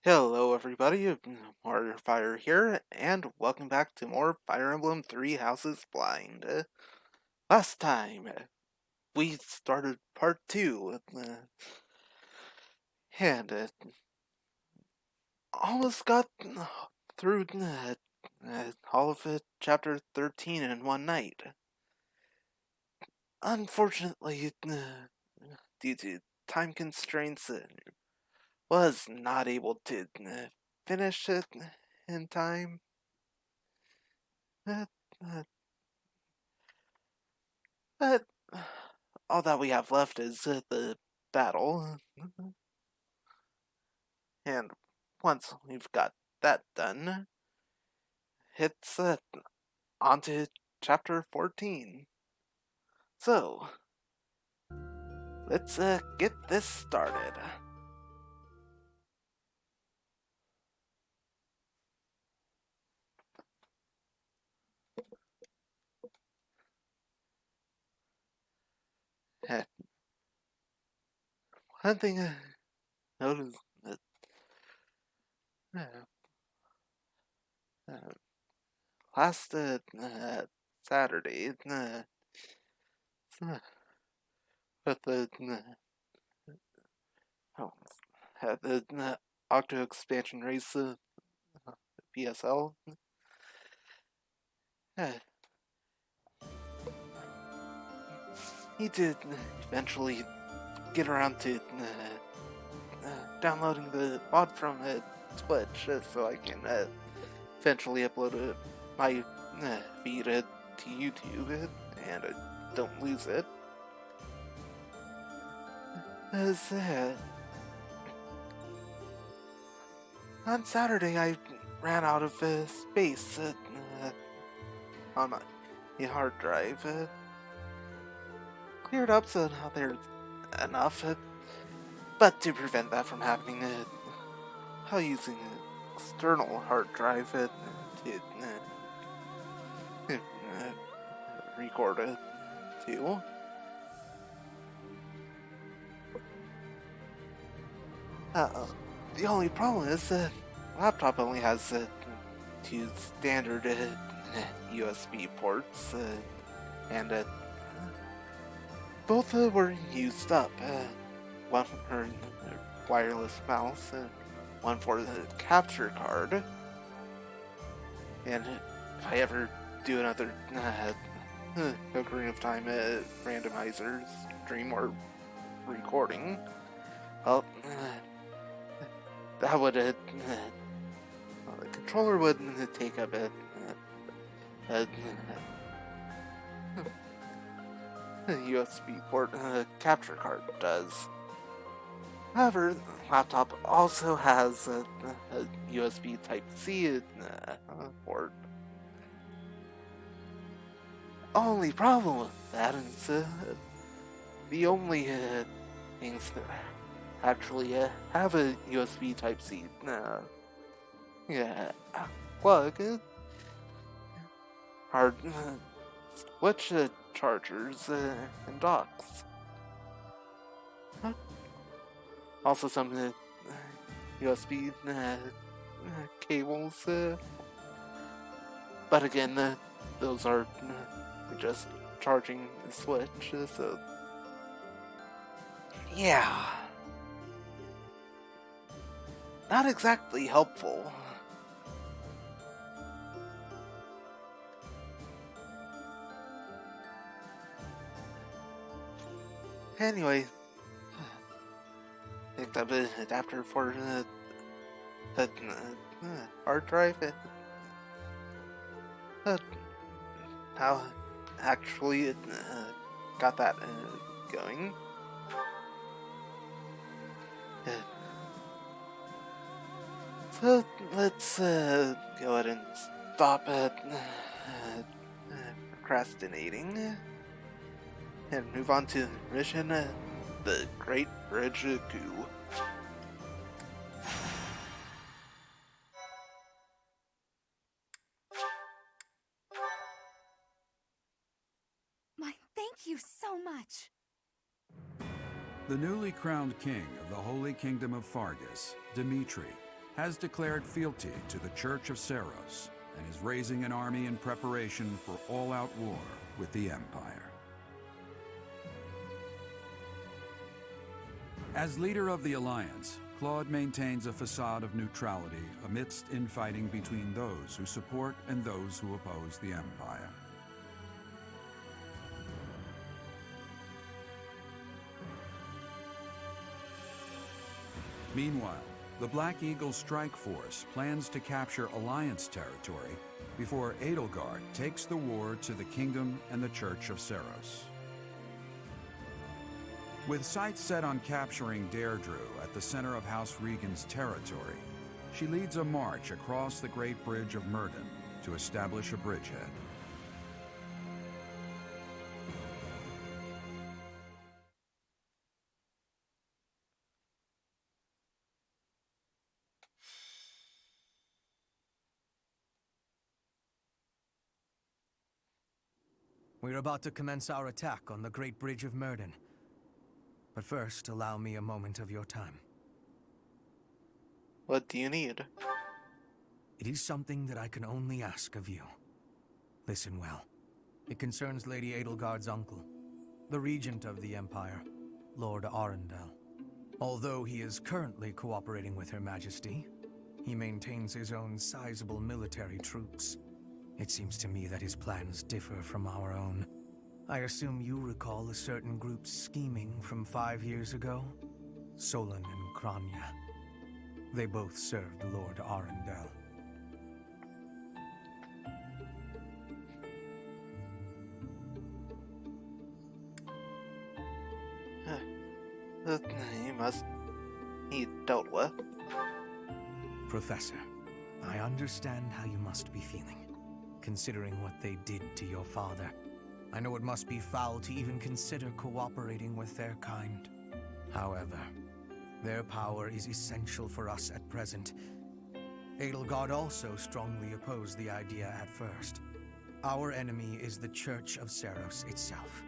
Hello everybody, Warrior Fire here, and welcome back to more Fire Emblem Three Houses Blind. Last time, we started part 2, and almost got through all of chapter 13 in one night. Unfortunately, due to time constraints, was not able to finish it in time. Uh, uh, But all that we have left is the battle. And once we've got that done, it's on to chapter 14. So, let's get this started. Uh, One thing I noticed that uh, uh, last Saturday, with the oh, had the Octo expansion race, PSL. Uh, he did eventually get around to downloading the mod from Twitch so I can eventually upload my feed to YouTube and don't lose it. As on Saturday, I ran out of space on my hard drive. Cleared up so now there's enough. But to prevent that from happening, I'll using an external hard drive to record it too. The only problem is the laptop only has two standard USB ports, and both were used up. One for wireless mouse, and one for the capture card. And if I ever do another Ocarina of Time randomizer stream or recording, well, that would the controller would take up a USB port capture card does. However, the laptop also has a USB Type-C port. Only problem with that is the only things that actually have a USB Type-C plug are switch chargers and docks. Also some USB cables, but again, those are just charging the switch, so yeah, not exactly helpful. Anyway, picked up an adapter for the hard drive. How actually got that going. So let's go ahead and stop procrastinating and move on to mission the Great Bridge Coup. Thank you so much. The newly crowned king of the Holy Kingdom of Fargus, Dimitri, has declared fealty to the Church of Seiros and is raising an army in preparation for all-out war with the Empire. As leader of the Alliance, Claude maintains a facade of neutrality amidst infighting between those who support and those who oppose the Empire. Meanwhile, the Black Eagle Strike Force plans to capture Alliance territory before Edelgard takes the war to the Kingdom and the Church of Seiros. With sights set on capturing Deirdre at the center of House Regan's territory, she leads a march across the Great Bridge of Myrddin to establish a bridgehead. We're about to commence our attack on the Great Bridge of Myrddin. But first, allow me a moment of your time. What do you need? It is something that I can only ask of you. Listen well. It concerns Lady Edelgard's uncle, the regent of the Empire, Lord Arundel. Although he is currently cooperating with Her Majesty, he maintains his own sizable military troops. It seems to me that his plans differ from our own. I assume you recall a certain group's scheming from 5 years ago? Solon and Kranya. They both served Lord Arundel. He must be dealt with. Professor, I understand how you must be feeling, considering what they did to your father. I know it must be foul to even consider cooperating with their kind. However, their power is essential for us at present. Edelgard also strongly opposed the idea at first. Our enemy is the Church of Seiros itself.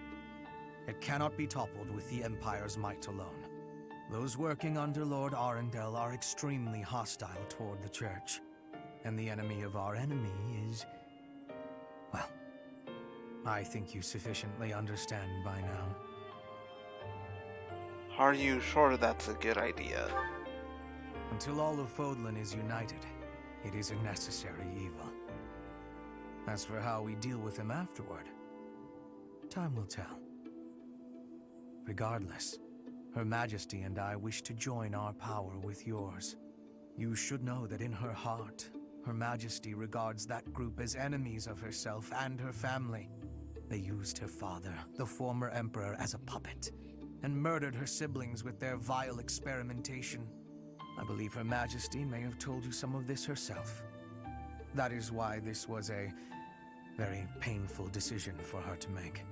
It cannot be toppled with the Empire's might alone. Those working under Lord Arundel are extremely hostile toward the Church. And the enemy of our enemy is... well, I think you sufficiently understand by now. Are you sure that's a good idea? Until all of Fodlan is united, it is a necessary evil. As for how we deal with him afterward, time will tell. Regardless, Her Majesty and I wish to join our power with yours. You should know that in her heart, Her Majesty regards that group as enemies of herself and her family. They used her father, the former emperor, as a puppet, and murdered her siblings with their vile experimentation. I believe Her Majesty may have told you some of this herself. That is why this was a very painful decision for her to make.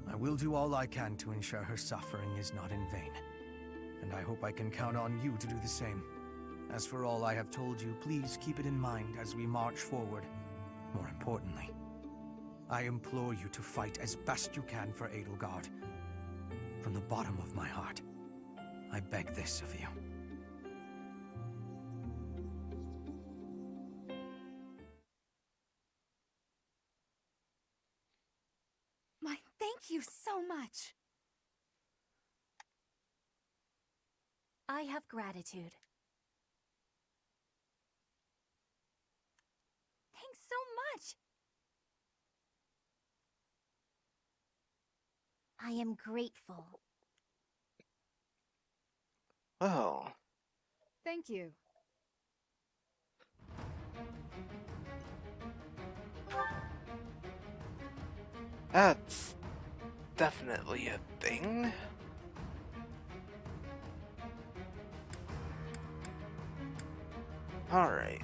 I will do all I can to ensure her suffering is not in vain, and I hope I can count on you to do the same. As for all I have told you, please keep it in mind as we march forward. More importantly, I implore you to fight as best you can for Edelgard. From the bottom of my heart, I beg this of you. Thank you so much. I have gratitude. Thanks so much. I am grateful. Oh. Thank you. That's definitely a thing. Alright.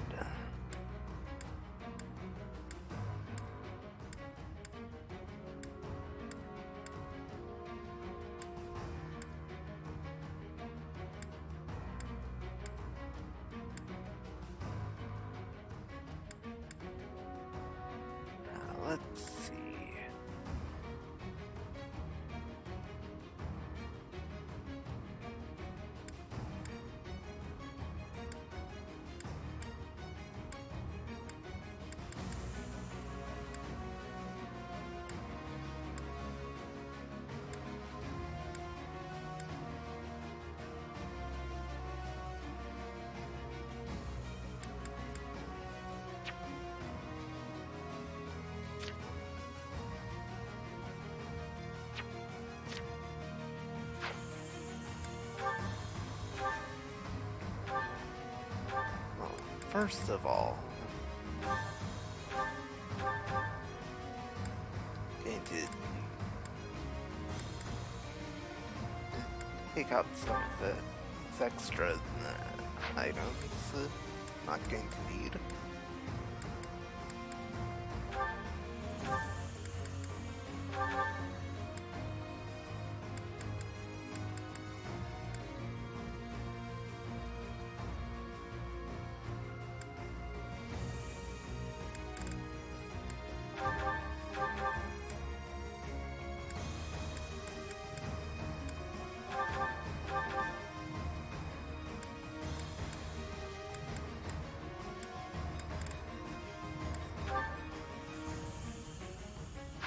Let's see. first of all, going to take out some of the extra items not going to need.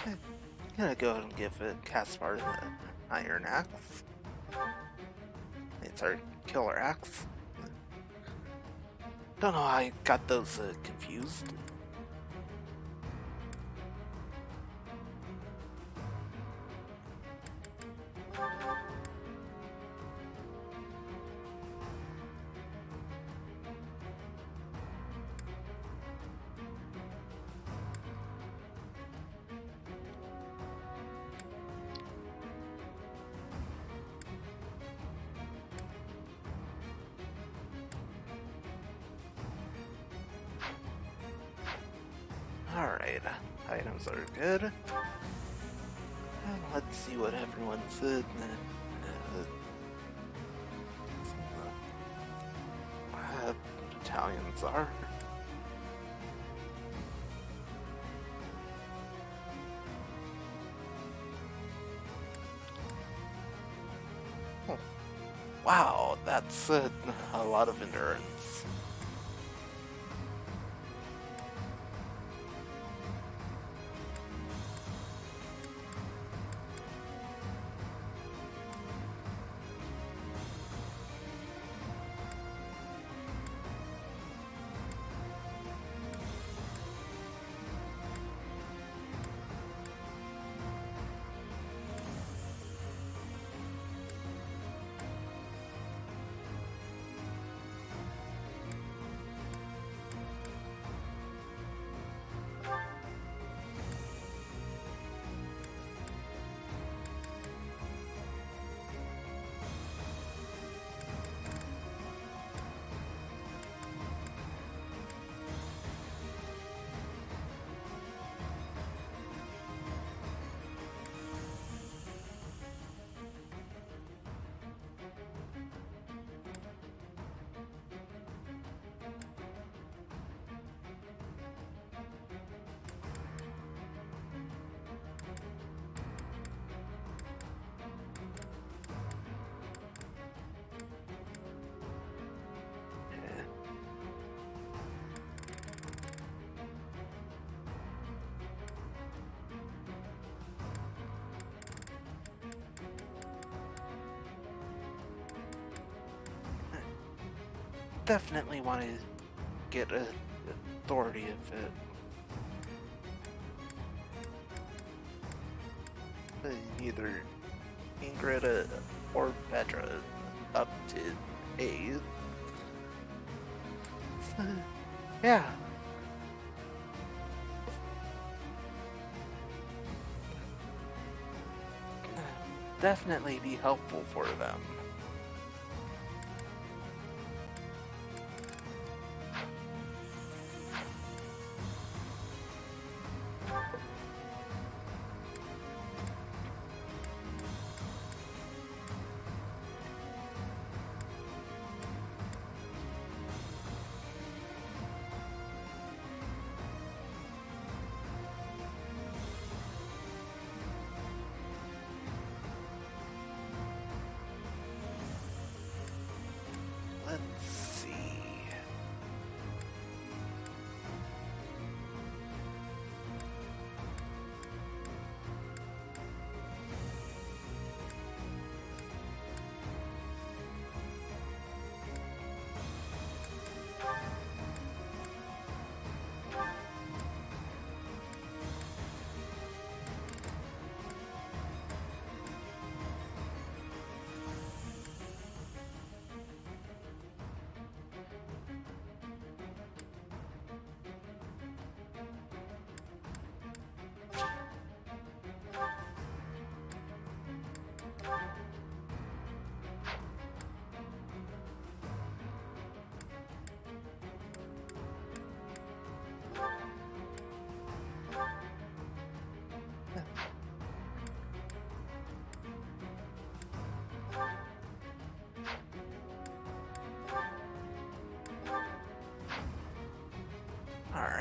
I'm gonna go ahead and give Caspar the Iron Axe. It's our killer axe. Don't know how I got those confused. Alright, items are good. And let's see what everyone's battalions are. Oh. Wow, that's a lot of endurance. Definitely want to get authority of it. Either Ingrid or Petra up to A. Yeah. Definitely be helpful for them.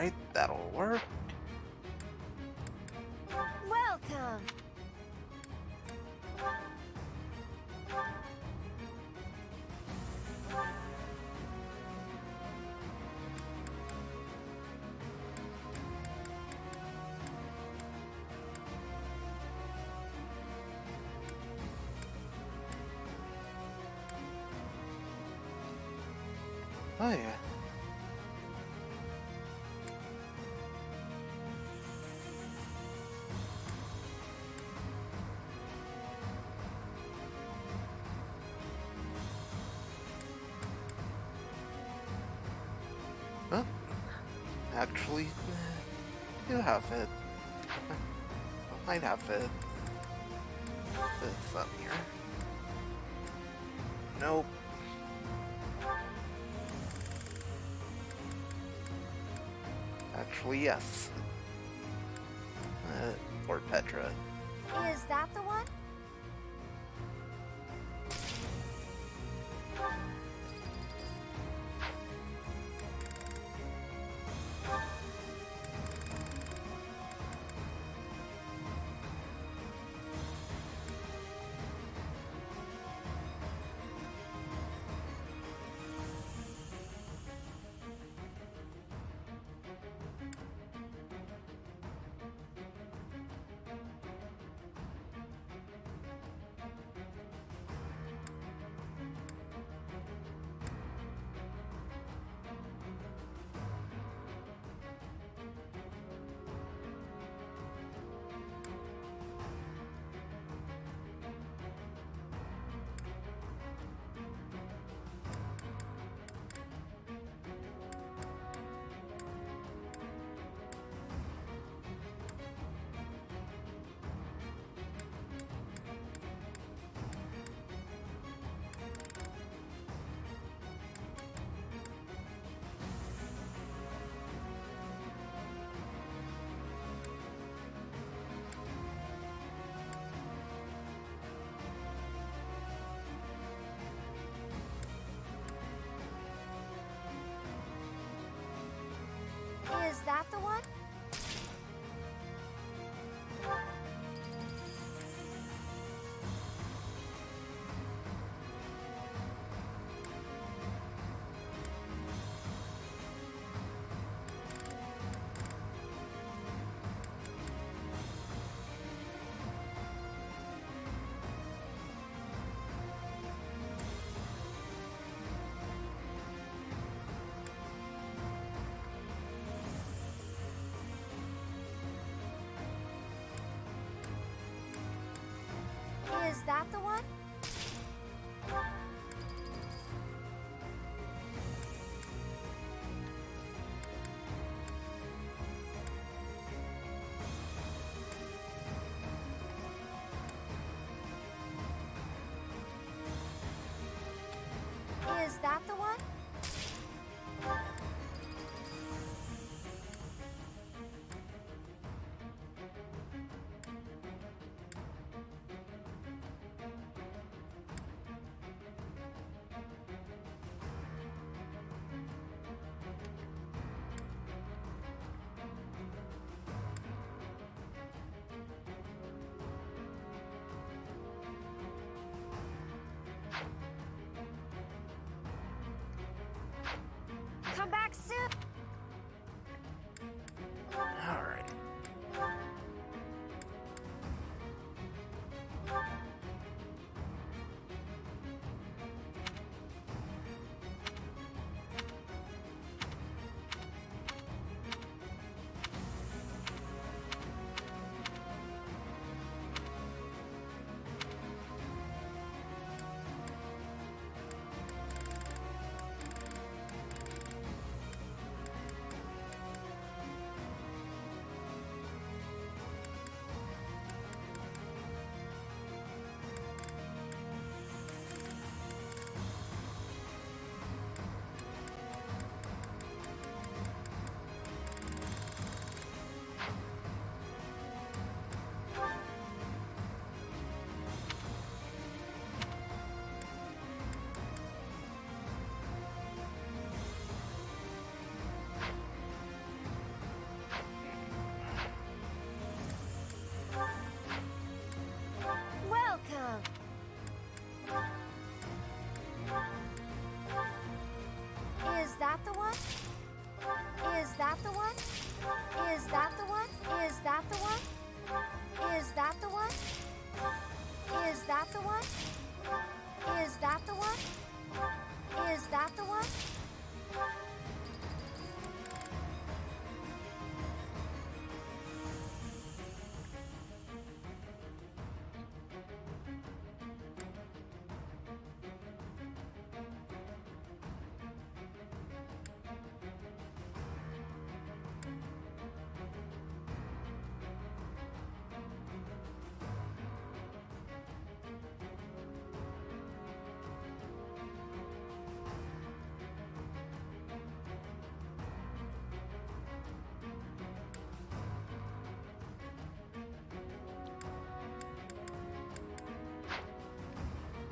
Alright, that'll work. Welcome! Oh yeah. Huh? Actually, you have it. I might have it. This up here. Nope. Actually, yes. Fort Petra. Is that the one? Is that the one? Is that the one? Is that the one?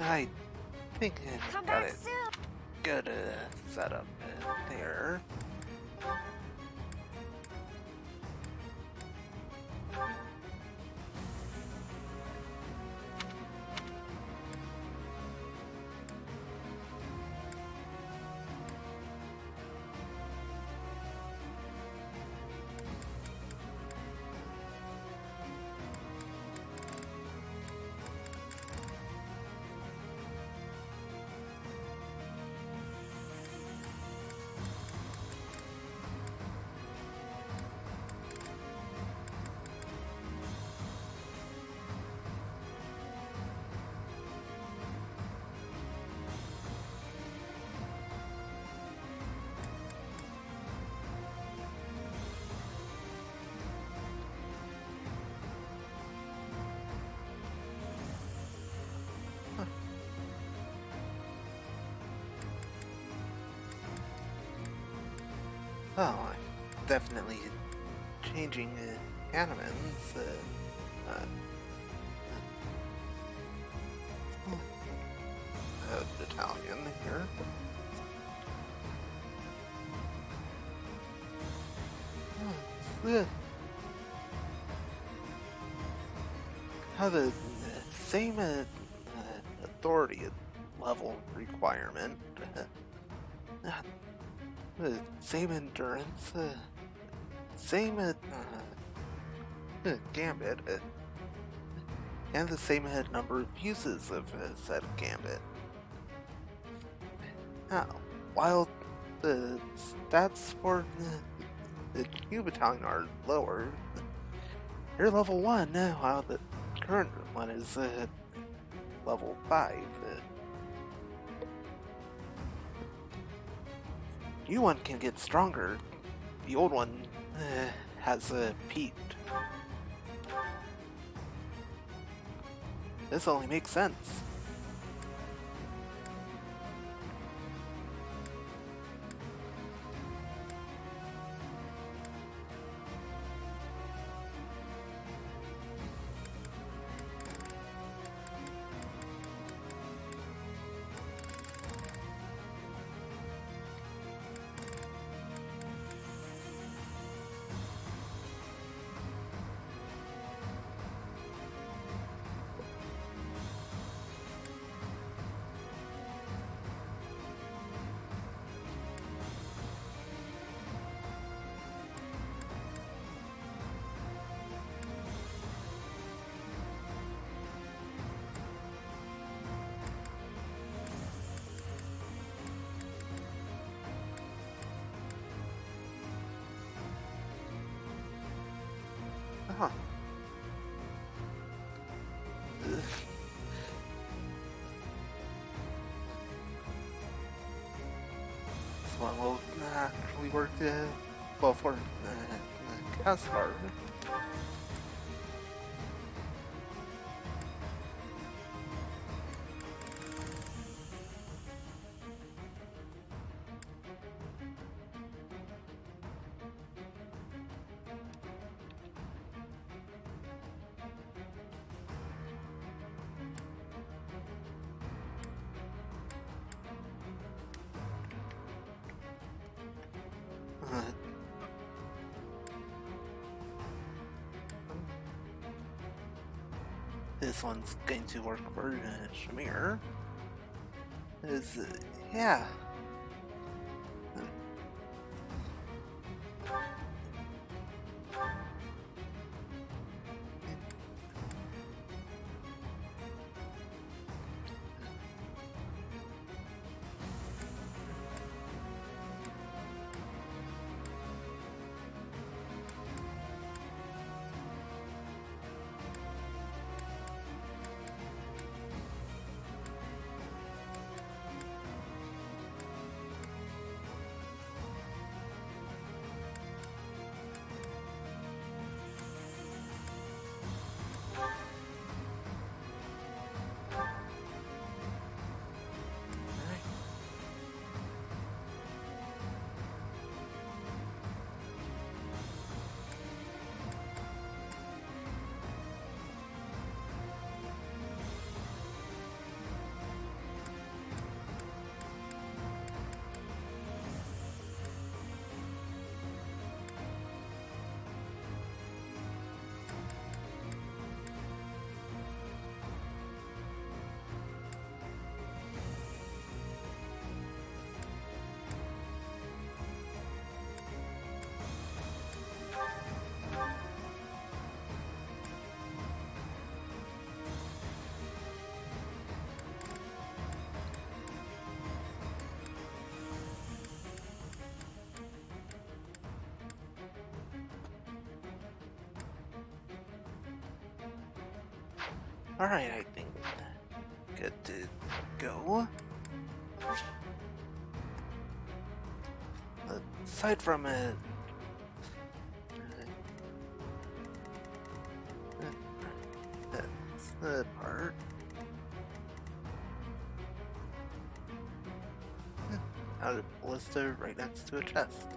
I think I Come got back it soon. good setup there. Oh, definitely changing animens. Italian here. Have the same authority level requirement, the same endurance, same gambit, and the same number of uses of said gambit. While the stats for the new battalion are lower, you're level 1, while the current one is level 5. New one can get stronger. The old one has peaked. This only makes sense. Huh. This one will actually work well for Caspar. This one's going to work for Shamir. Yeah. Alright, I think good to go. Aside from it, that's the part. Out of ballista right next to a chest.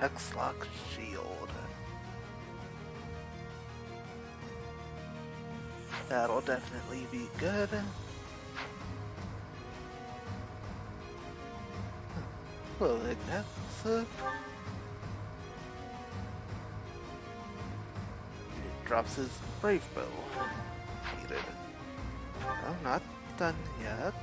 X-Lock shield. That'll definitely be good. Hello, Ignatz. He drops his brave bow. Needed. Oh, not done yet.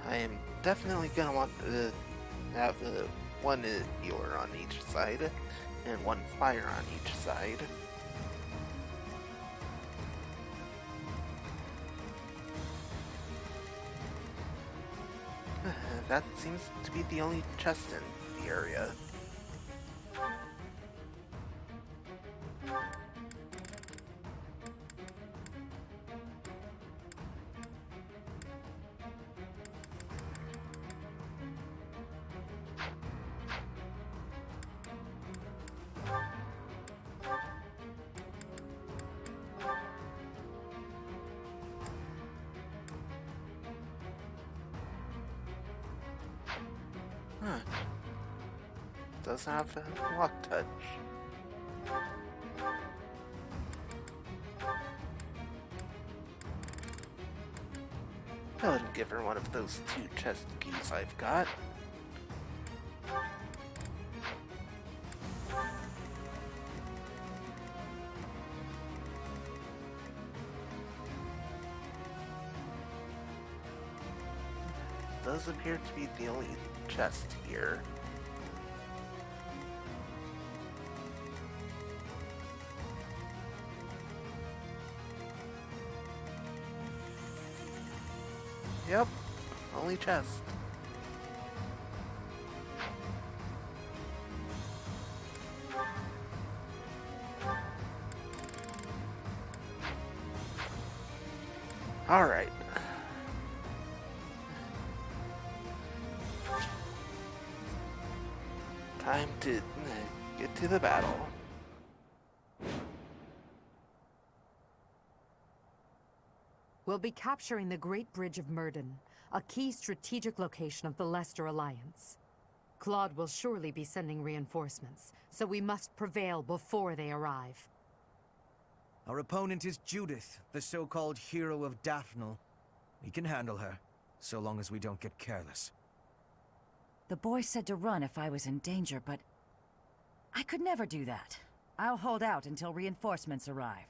I am definitely gonna want to have one healer on each side and one fire on each side. That seems to be the only chest in the area. Huh. Doesn't have a lock touch. Go ahead and give her one of those 2 chest keys I've got. Does appear to be the only chest here. Yep, only chest. All right. Time to get to the battle. We'll be capturing the Great Bridge of Murden, a key strategic location of the Leicester Alliance. Claude will surely be sending reinforcements, so we must prevail before they arrive. Our opponent is Judith, the so-called hero of Daphnel. We can handle her, so long as we don't get careless. The boy said to run if I was in danger, but I could never do that. I'll hold out until reinforcements arrive.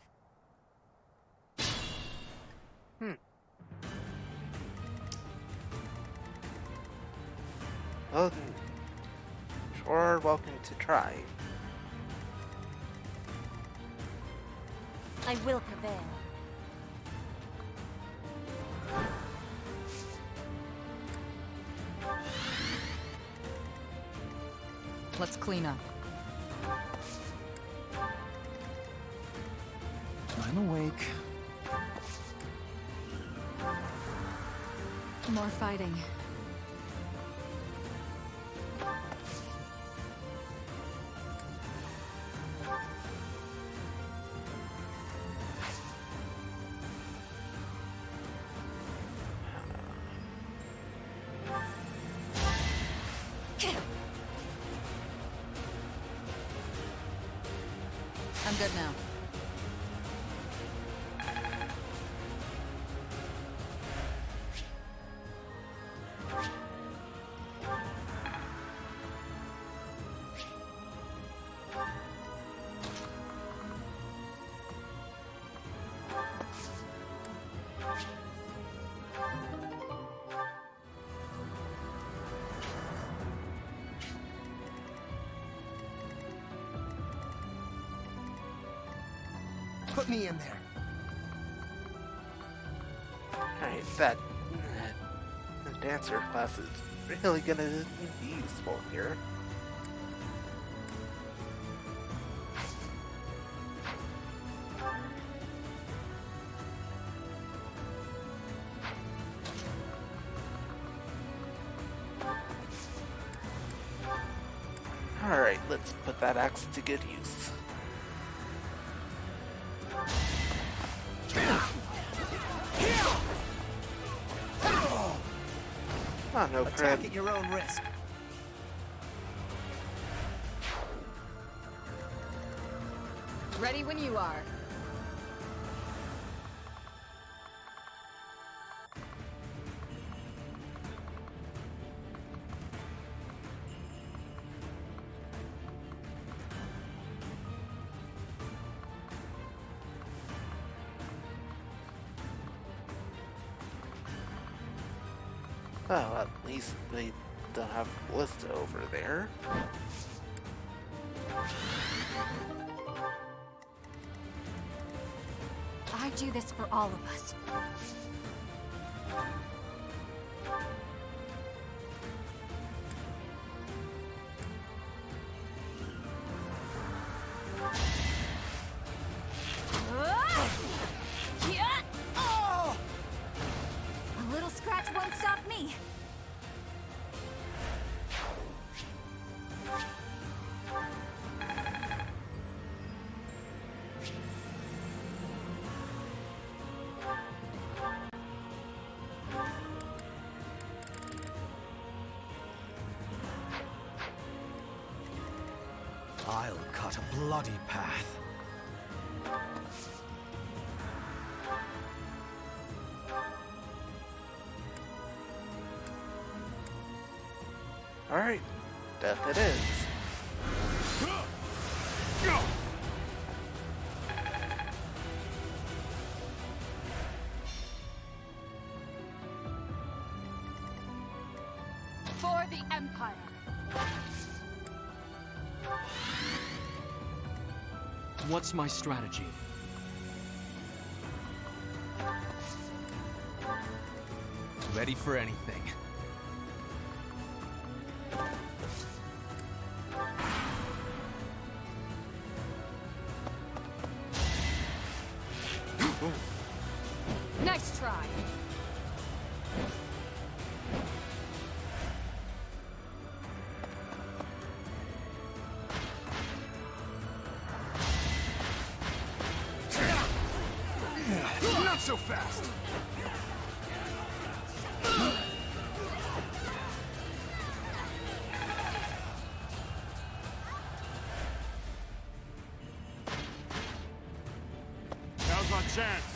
Well, sure, welcome to try. I will prevail. Let's clean up. I'm awake. More fighting. I'm good now. Put me in there. Alright, that dancer class is really gonna be useful here. Alright, let's put that axe to good use. Come on, no Attack crap. at your own risk. Ready when you are. Well, at least they don't have Ballista over there. I do this for all of us. A little scratch won't stop me. I'll cut a bloody path. Alright, death it is. For the Empire. What's my strategy? Ready for anything. Nice try. Not so fast! Now's our chance.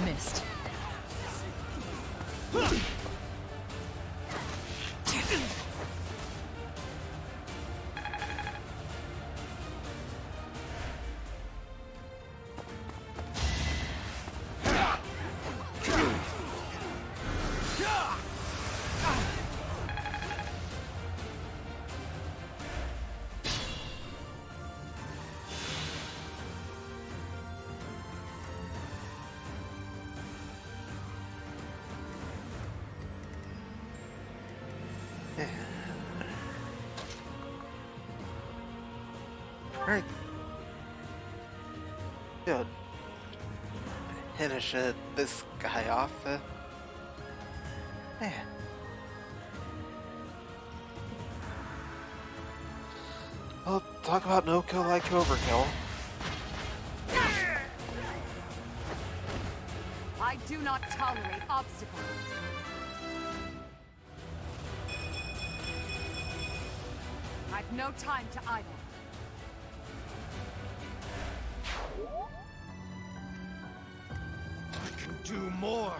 Missed. Alright. Good. Finish this guy off. Man. Well, talk about no kill like overkill. I do not tolerate obstacles. I've no time to idle. I can do more!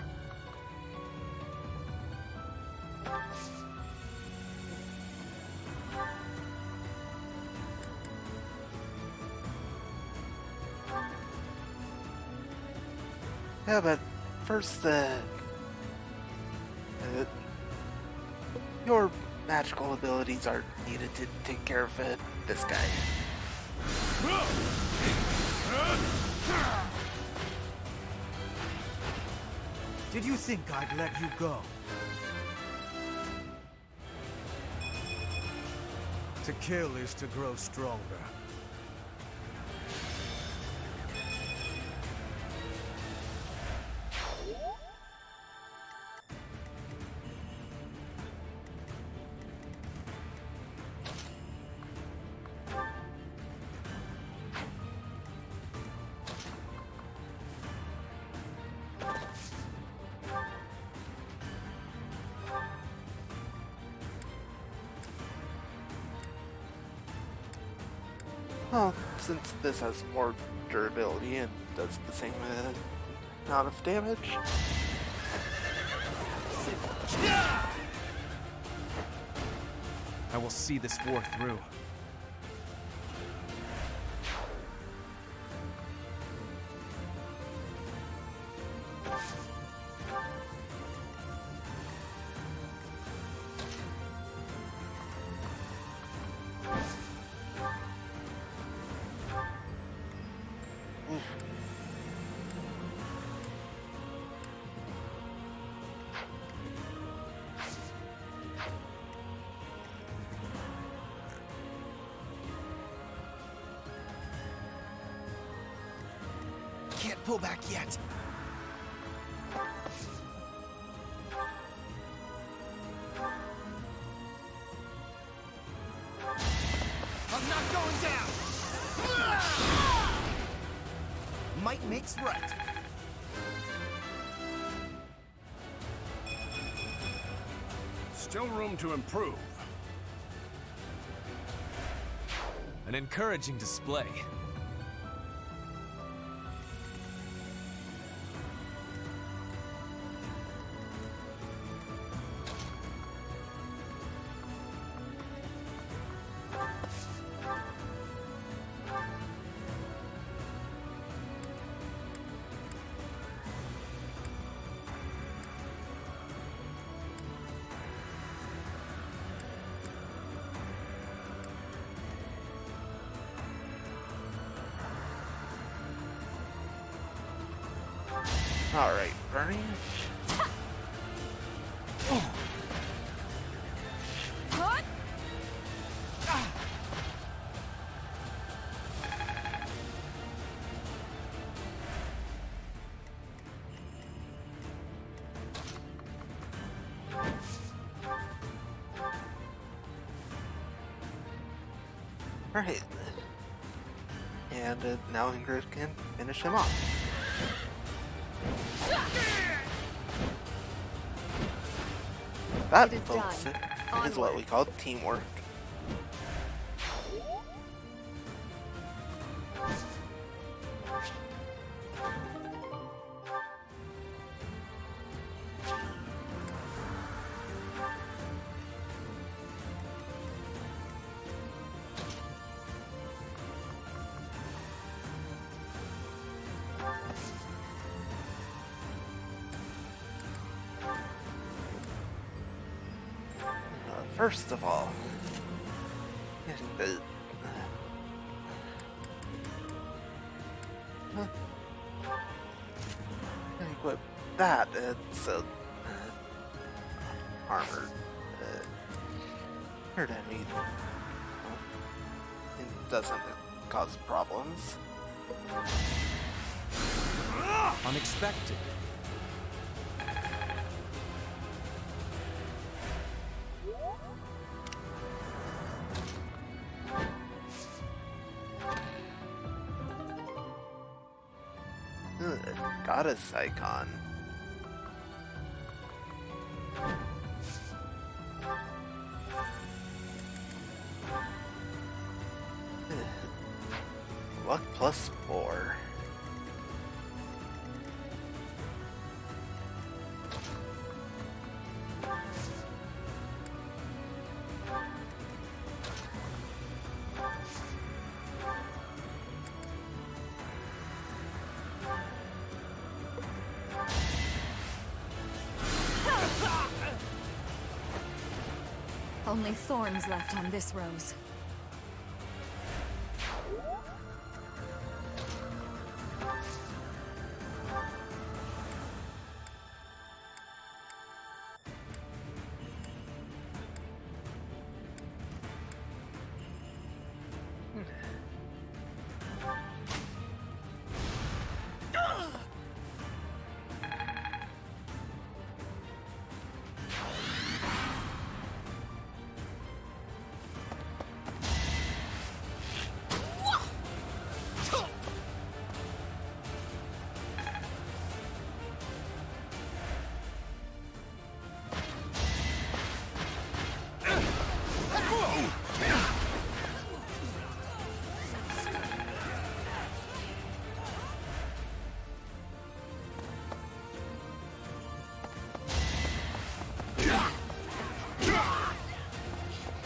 Yeah, but first, your magical abilities are needed to take care of this guy. Did you think I'd let you go? To kill is to grow stronger. Well, since this has more durability and does the same amount of damage. I will see this war through. Can't pull back yet. I'm not going down! Might makes right. Still room to improve. An encouraging display. Alright, Bernie. Alright. And now Ingrid can finish him off. That, folks, is what we call teamwork. First of all, equip that. It's armored. Hurt enemy. It doesn't cause problems. Unexpected. Goddess icon. Luck +4. Only thorns left on this rose.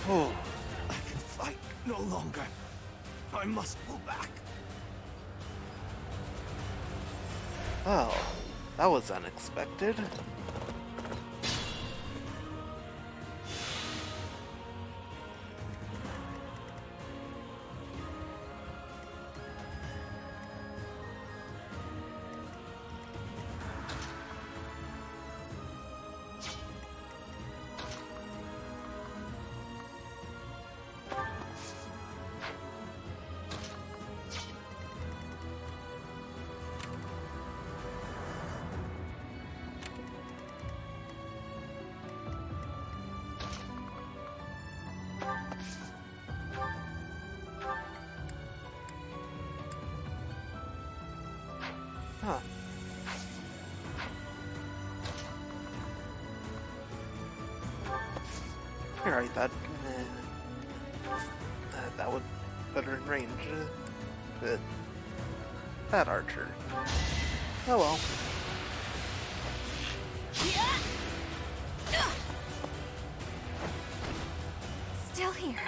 Oh, I can fight no longer. I must go back. well, that was unexpected. Huh. Alright, that would put her in range. But that archer. Oh well. Still here.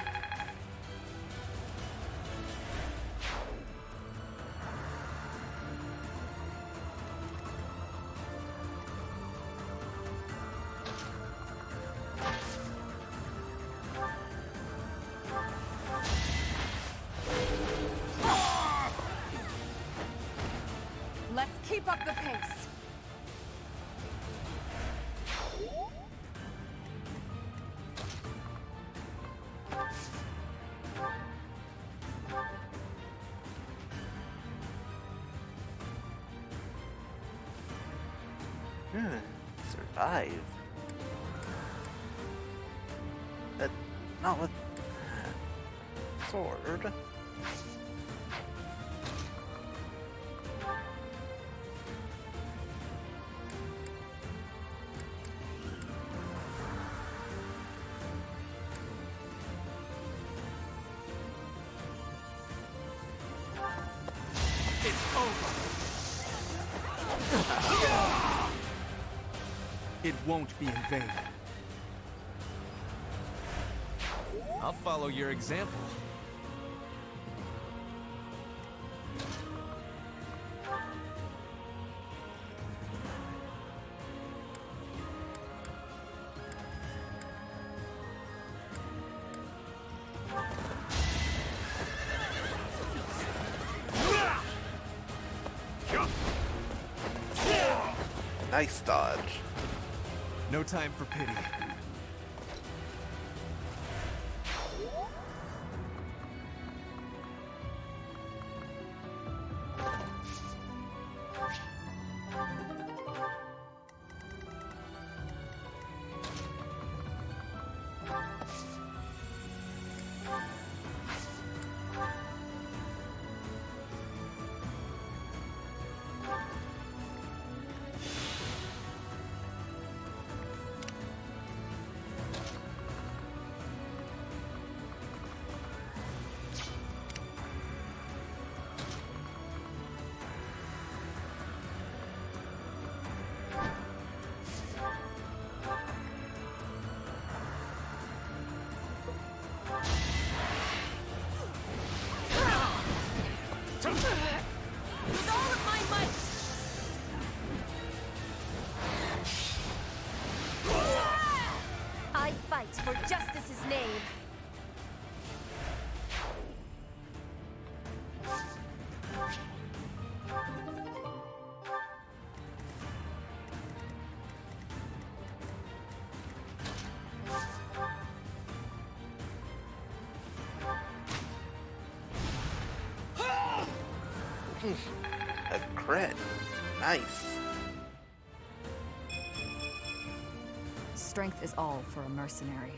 Let's keep up the pace. Survive. But not with sword. It's over. It won't be in vain. I'll follow your example. Nice dodge. No time for pity. fights for justice's name. A crit. Nice. Strength is all for a mercenary.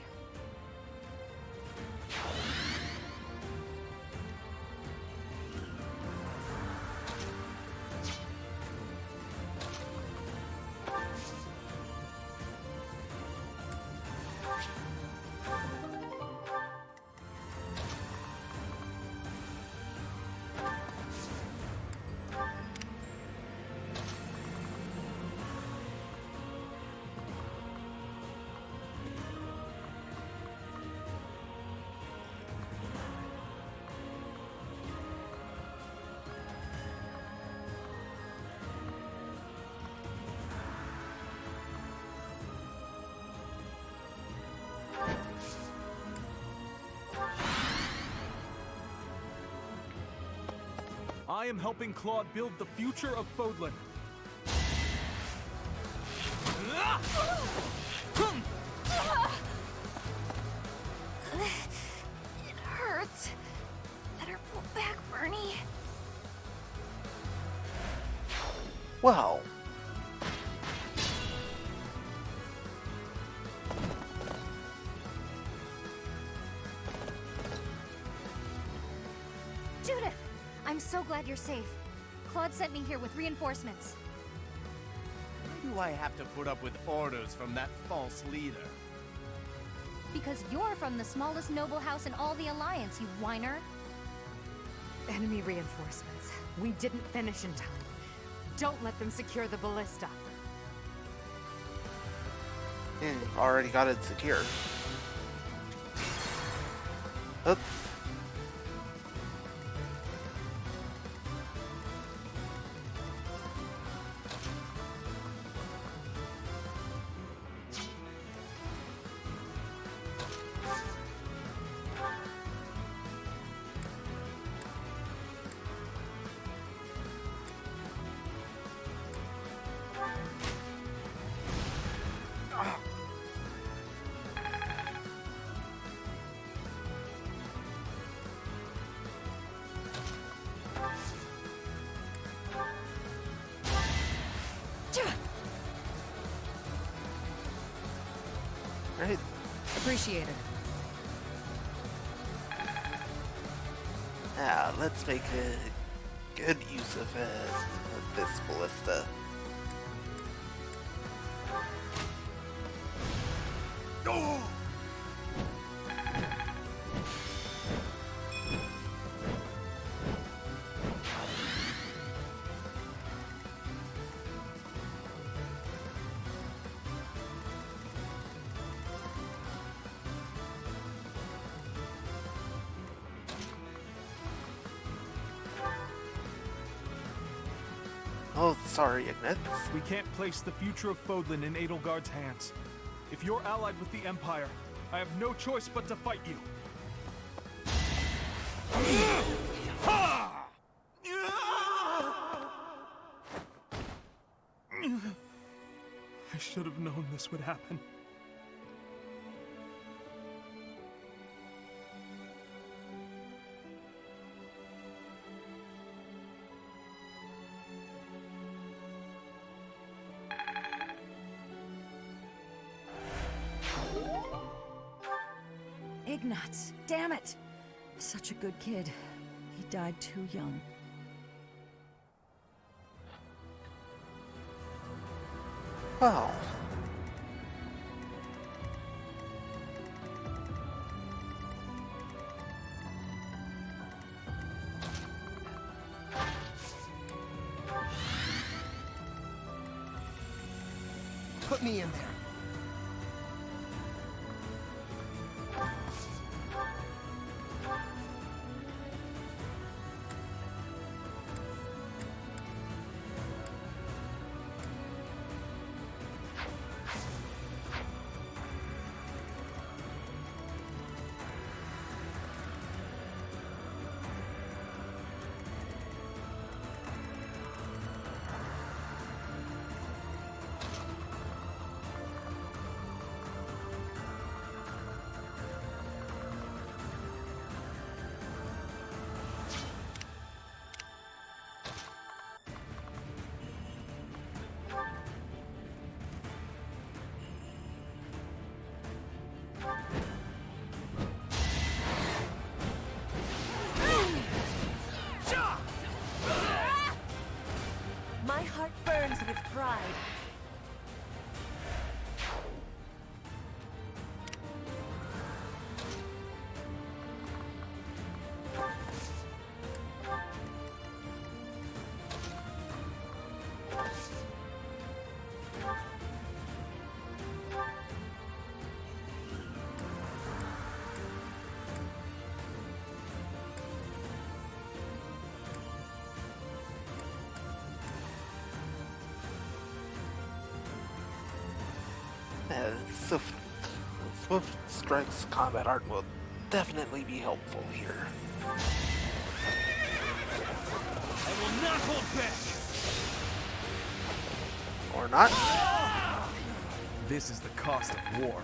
I am helping Claude build the future of Fodlan. It hurts. Better pull back, Bernie. Well, Judith! I'm so glad you're safe. Claude sent me here with reinforcements. Why do I have to put up with orders from that false leader? Because you're from the smallest noble house in all the Alliance, you whiner. Enemy reinforcements. We didn't finish in time. Don't let them secure the ballista. you've already got it secured. Oop. Right. Appreciate it. Now, let's make a good use of this ballista. Oh, sorry, Ignatz. We can't place the future of Fodlan in Edelgard's hands. If you're allied with the Empire, I have no choice but to fight you. I should have known this would happen. Ignatz, damn it! Such a good kid. He died too young. Well. Put me in there. Swift, Swift Strike's combat art will definitely be helpful here. I will not hold back! Or not. This is the cost of war.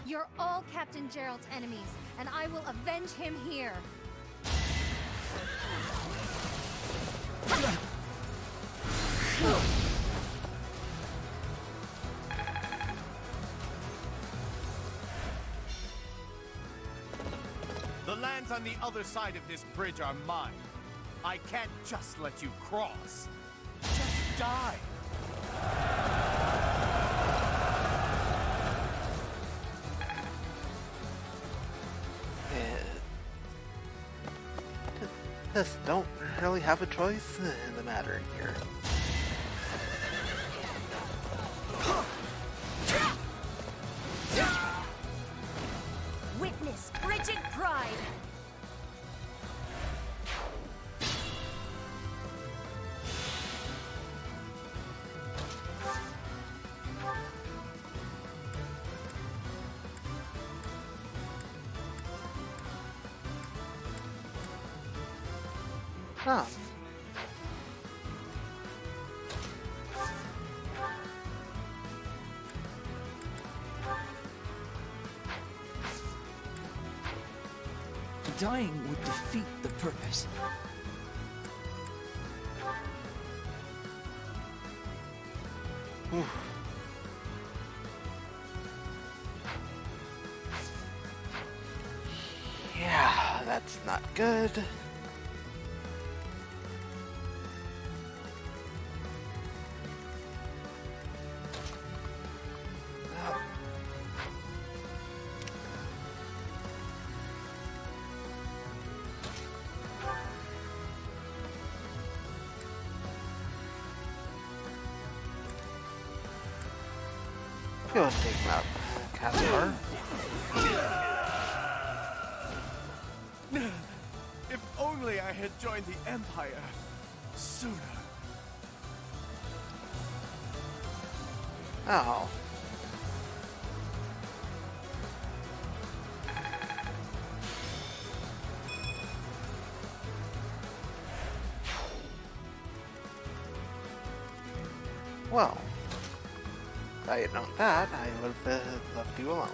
You're all Captain Gerald's enemies, and I will avenge him here. The lands on the other side of this bridge are mine. I can't just let you cross. Just die. Just don't really have a choice in the matter here. Witness frigid pride. Oh. Dying would defeat the purpose. Yeah, that's not good. Go and take him out, Caspar. If only I had joined the Empire sooner. Oh. Well, if I had known that, I would have left you alone.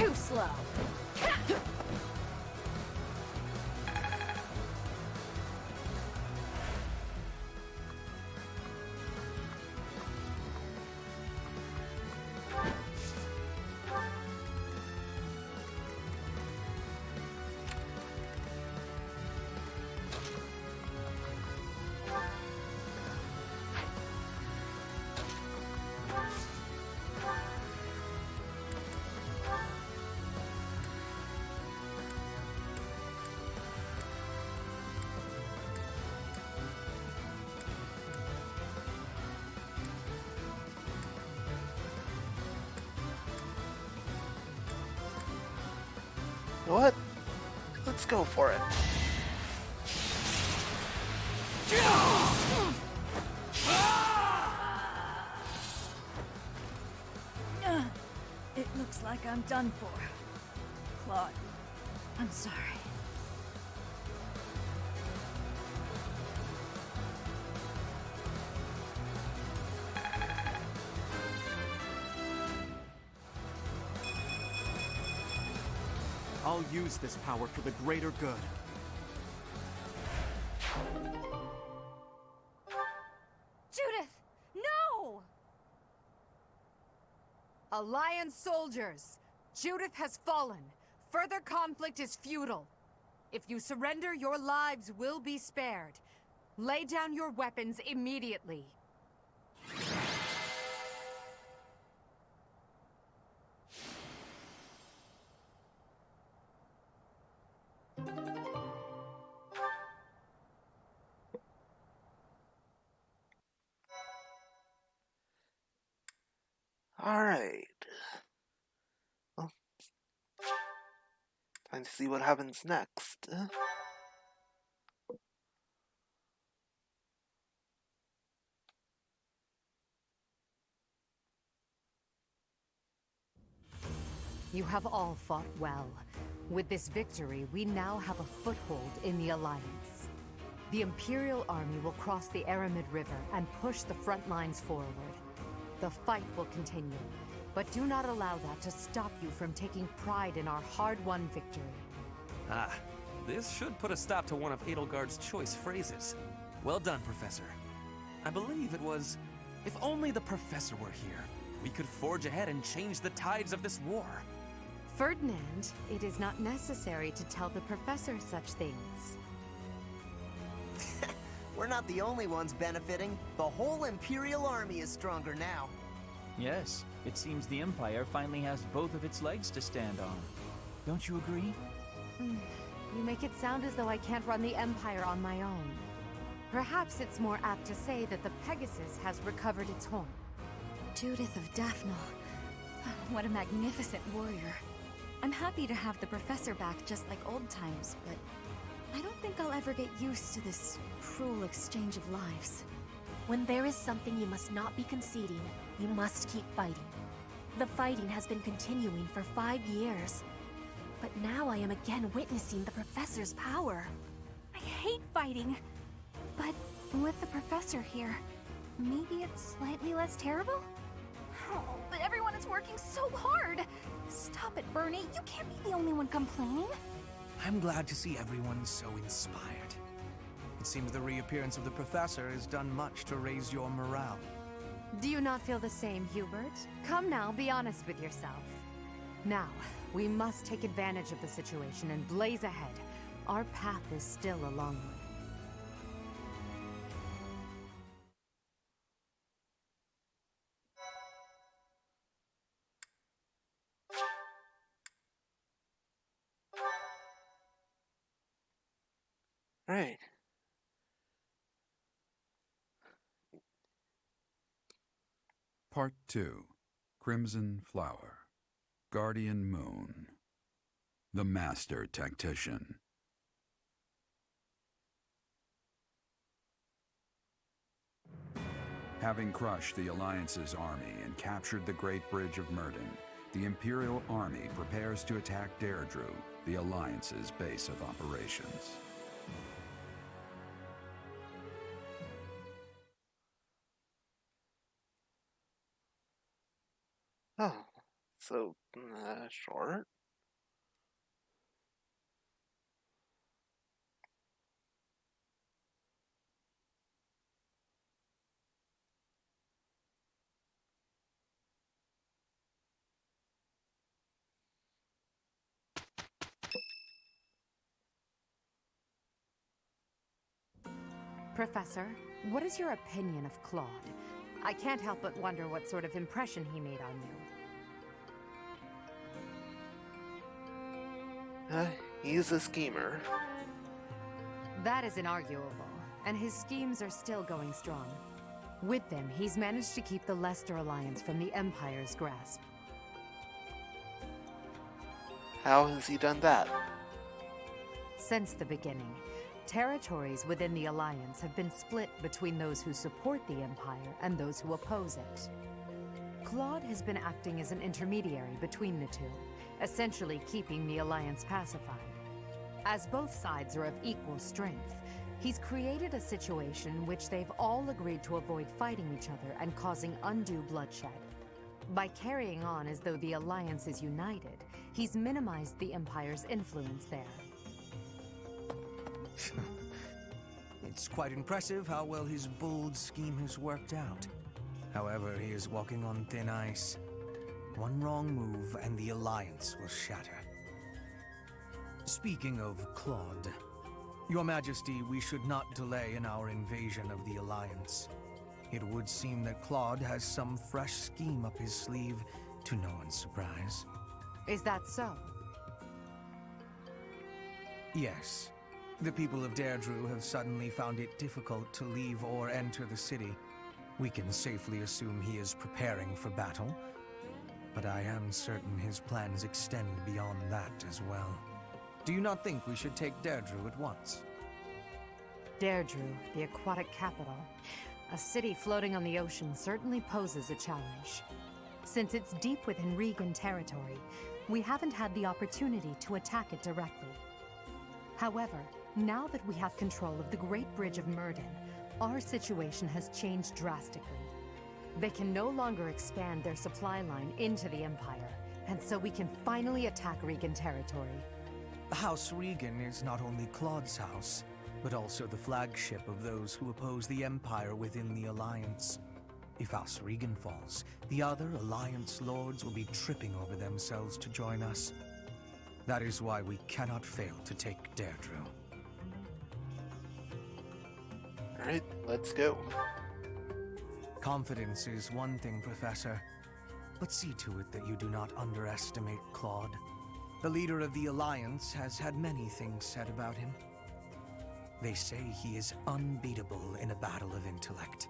Too slow. What? Let's go for it. It looks like I'm done for. Claude, I'm sorry. I'll use this power for the greater good. Judith! No! Alliance soldiers! Judith has fallen. Further conflict is futile. If you surrender, your lives will be spared. Lay down your weapons immediately. Alright. Well, time to see what happens next. You have all fought well. With this victory, we now have a foothold in the Alliance. The Imperial Army will cross the Aramid River and push the front lines forward. The fight will continue, but do not allow that to stop you from taking pride in our hard-won victory. Ah, this should put a stop to one of Edelgard's choice phrases. Well done, Professor. I believe it was, if only the Professor were here, we could forge ahead and change the tides of this war. Ferdinand, it is not necessary to tell the Professor such things. We're not the only ones benefiting. The whole Imperial Army is stronger now. Yes, it seems the Empire finally has both of its legs to stand on. Don't you agree? You make it sound as though I can't run the Empire on my own. Perhaps it's more apt to say that the Pegasus has recovered its horn. Judith of Daphne. What a magnificent warrior. I'm happy to have the Professor back just like old times, but I don't think I'll ever get used to this cruel exchange of lives. When there is something you must not be conceding, you must keep fighting. The fighting has been continuing for 5 years, but now I am again witnessing the Professor's power. I hate fighting, but with the Professor here, maybe it's slightly less terrible? Oh, but everyone is working so hard! Stop it, Bernie. You can't be the only one complaining. I'm glad to see everyone so inspired. It seems the reappearance of the Professor has done much to raise your morale. Do you not feel the same, Hubert? Come now, be honest with yourself. Now, we must take advantage of the situation and blaze ahead. Our path is still a long one. Right. Part 2. Crimson Flower. Guardian Moon. The Master Tactician. Having crushed the Alliance's army and captured the Great Bridge of Myrden, the Imperial Army prepares to attack Deirdre, the Alliance's base of operations. Oh, so short. Professor, what is your opinion of Claude? I can't help but wonder what sort of impression he made on you. He's a schemer. That is inarguable, and his schemes are still going strong. With them, he's managed to keep the Leicester Alliance from the Empire's grasp. How has he done that? Since the beginning, territories within the Alliance have been split between those who support the Empire and those who oppose it. Claude has been acting as an intermediary between the two, essentially keeping the Alliance pacified. As both sides are of equal strength, he's created a situation in which they've all agreed to avoid fighting each other and causing undue bloodshed. By carrying on as though the Alliance is united, he's minimized the Empire's influence there. It's quite impressive how well his bold scheme has worked out. However, he is walking on thin ice. One wrong move and the Alliance will shatter. Speaking of Claude, Your Majesty, we should not delay in our invasion of the Alliance. It would seem that Claude has some fresh scheme up his sleeve, to no one's surprise. Is that so? Yes. The people of Deirdre have suddenly found it difficult to leave or enter the city. We can safely assume he is preparing for battle, but I am certain his plans extend beyond that as well. Do you not think we should take Deirdre at once? Deirdre, the aquatic capital. A city floating on the ocean certainly poses a challenge. Since it's deep within Regan territory, we haven't had the opportunity to attack it directly. However, now that we have control of the Great Bridge of Murden, our situation has changed drastically. They can no longer expand their supply line into the Empire, and so we can finally attack Regan territory. House Regan is not only Claude's house, but also the flagship of those who oppose the Empire within the Alliance. If House Regan falls, the other Alliance lords will be tripping over themselves to join us. That is why we cannot fail to take Deirdre. Alright, let's go. Confidence is one thing, Professor, but see to it that you do not underestimate Claude. The leader of the Alliance has had many things said about him. They say he is unbeatable in a battle of intellect.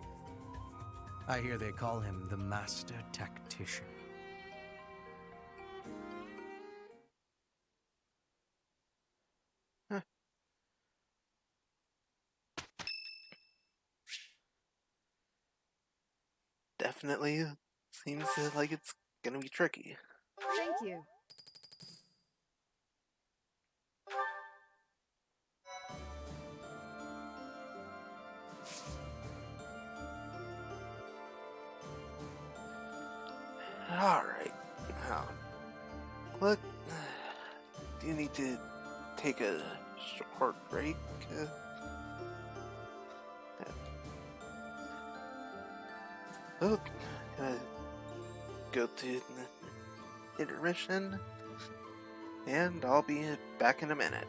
I hear they call him the Master Tactician. Definitely seems like it's gonna be tricky. Thank you. Alright, now, look, do you need to take a short break? Look, go to intermission, and I'll be back in a minute.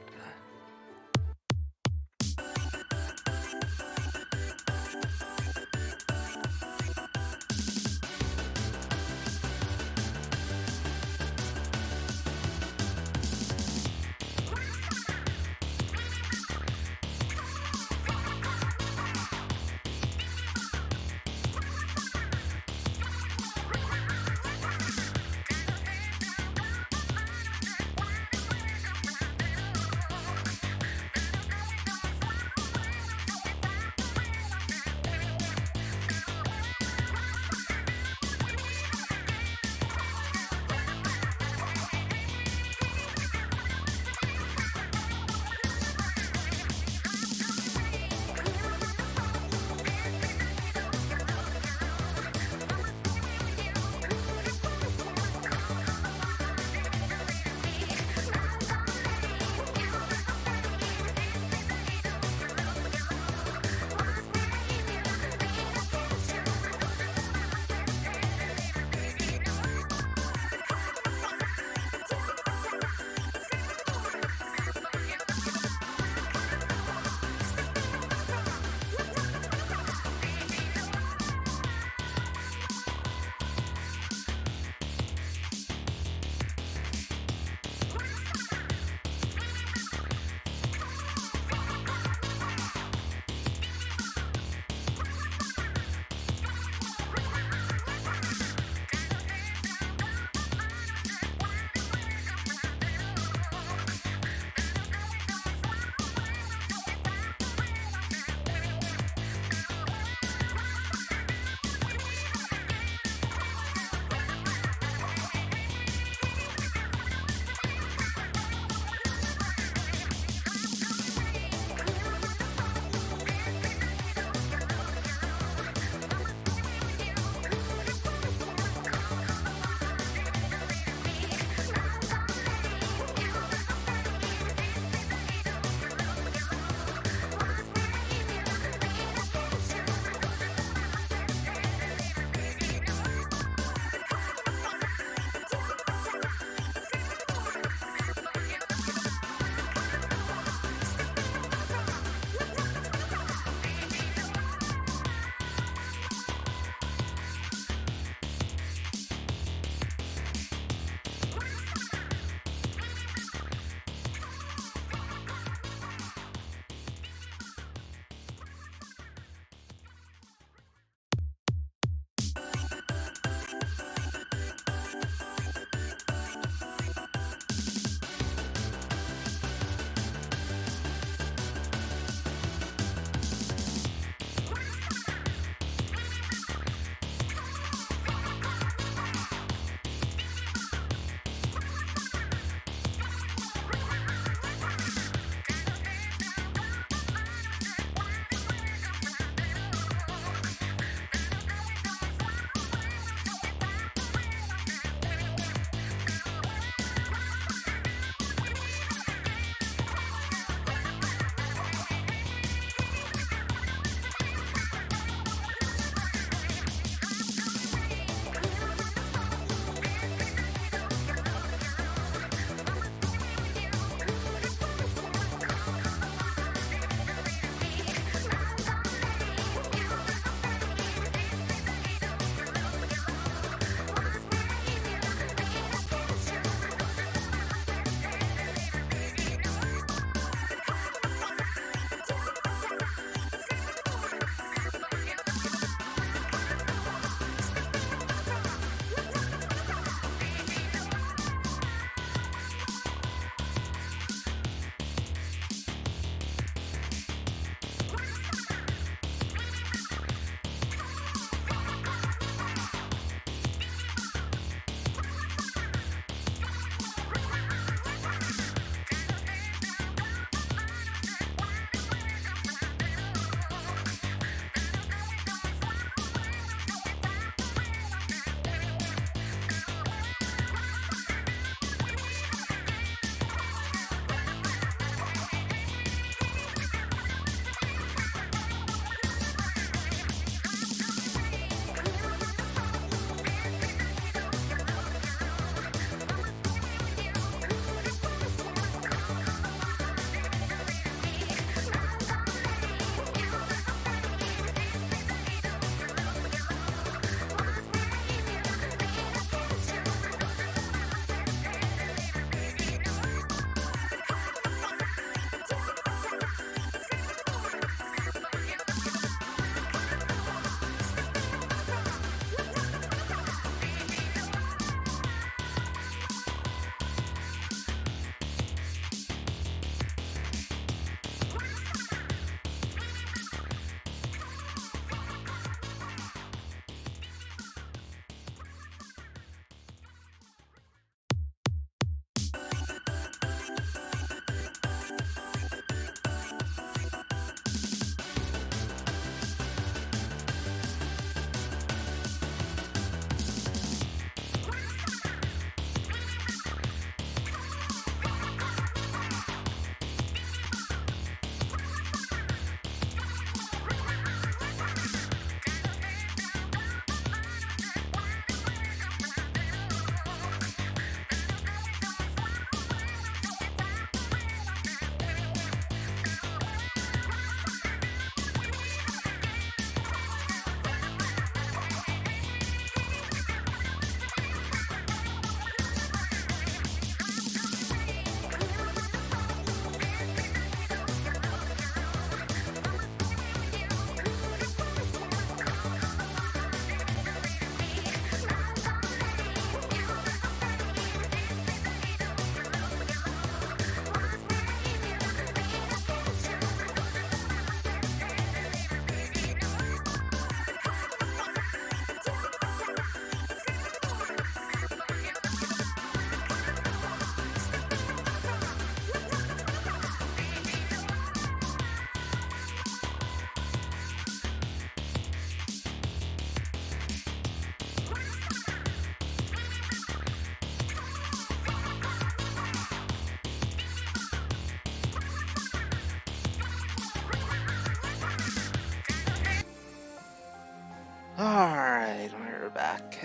Alright, we're back.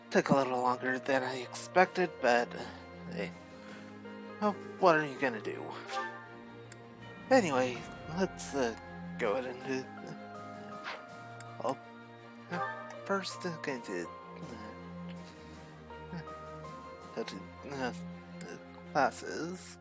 Took a little longer than I expected, but hey, oh, what are you gonna do? Anyway, let's go ahead and do. Well, first, going to go to classes.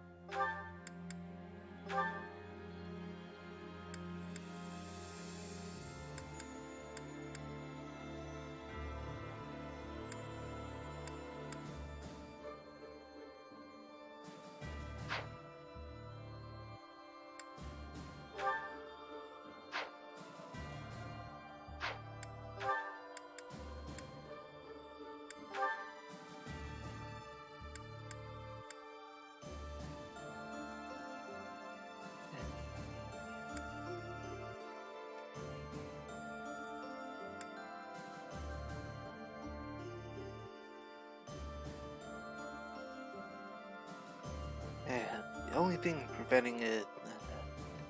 And the only thing preventing it,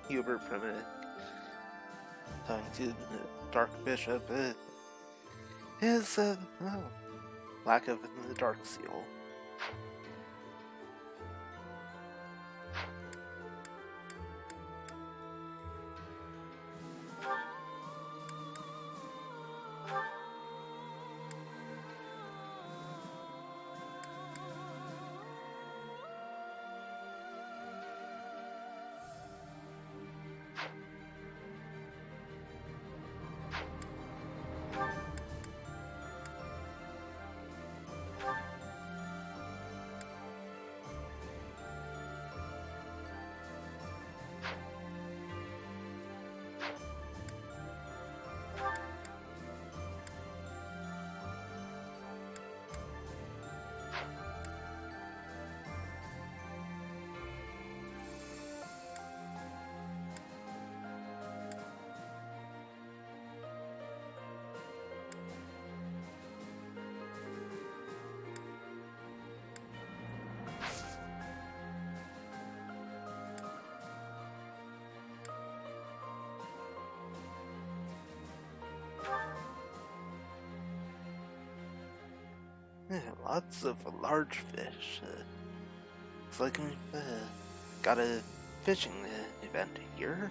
Hubert from talking to the Dark Bishop is lack of the Dark Seal. Yeah, lots of large fish. Looks like we've got a fishing event here.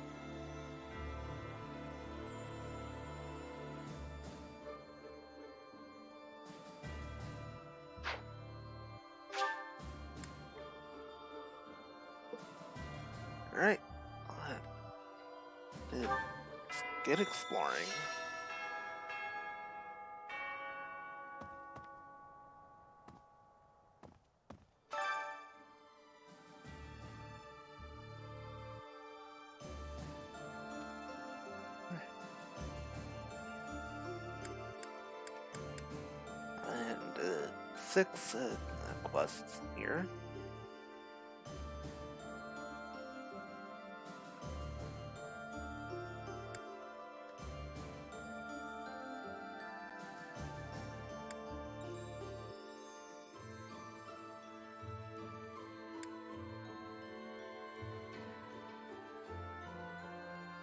Alright, let's get exploring. And 6 quests here.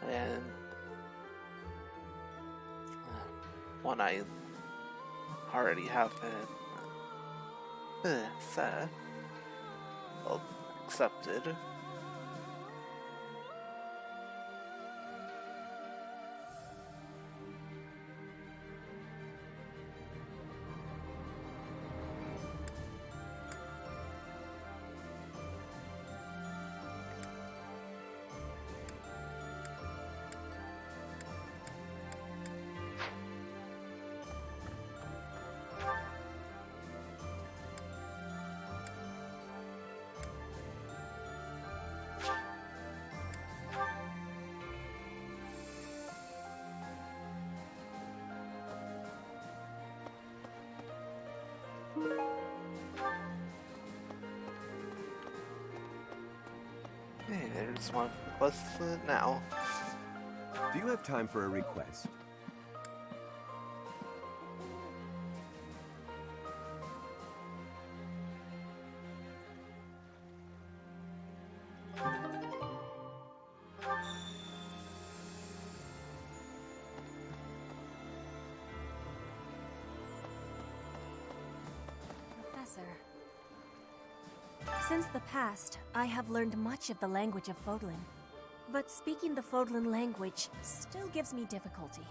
And one I already have set. Well, accepted. Hey, there's one of the quests now. Do you have time for a request? Professor. Since the past, I have learned much of the language of Fodlan. But speaking the Fodlan language still gives me difficulty.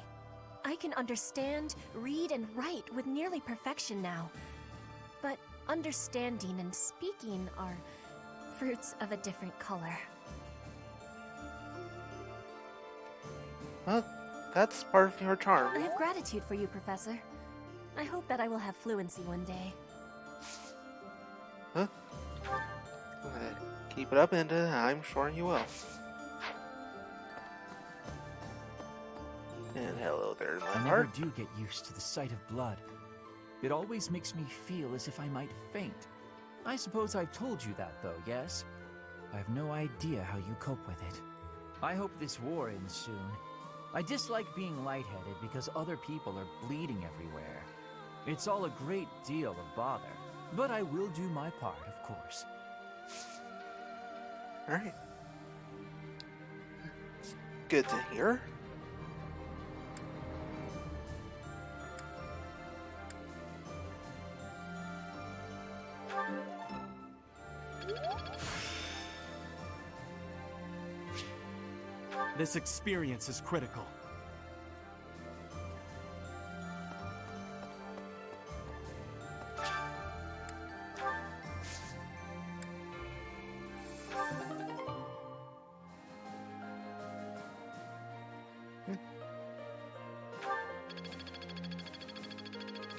I can understand, read, and write with nearly perfection now. But understanding and speaking are fruits of a different color. Well, that's part of your charm. I have gratitude for you, Professor. I hope that I will have fluency one day. Huh? Keep it up, and I'm sure you will. And hello there, I never Leonhard. do get used to the sight of blood. It always makes me feel as if I might faint. I suppose I've told you that, though, yes? I have no idea how you cope with it. I hope this war ends soon. I dislike being lightheaded because other people are bleeding everywhere. It's all a great deal of bother, but I will do my part, of course. Alright. It's good to hear. This experience is critical.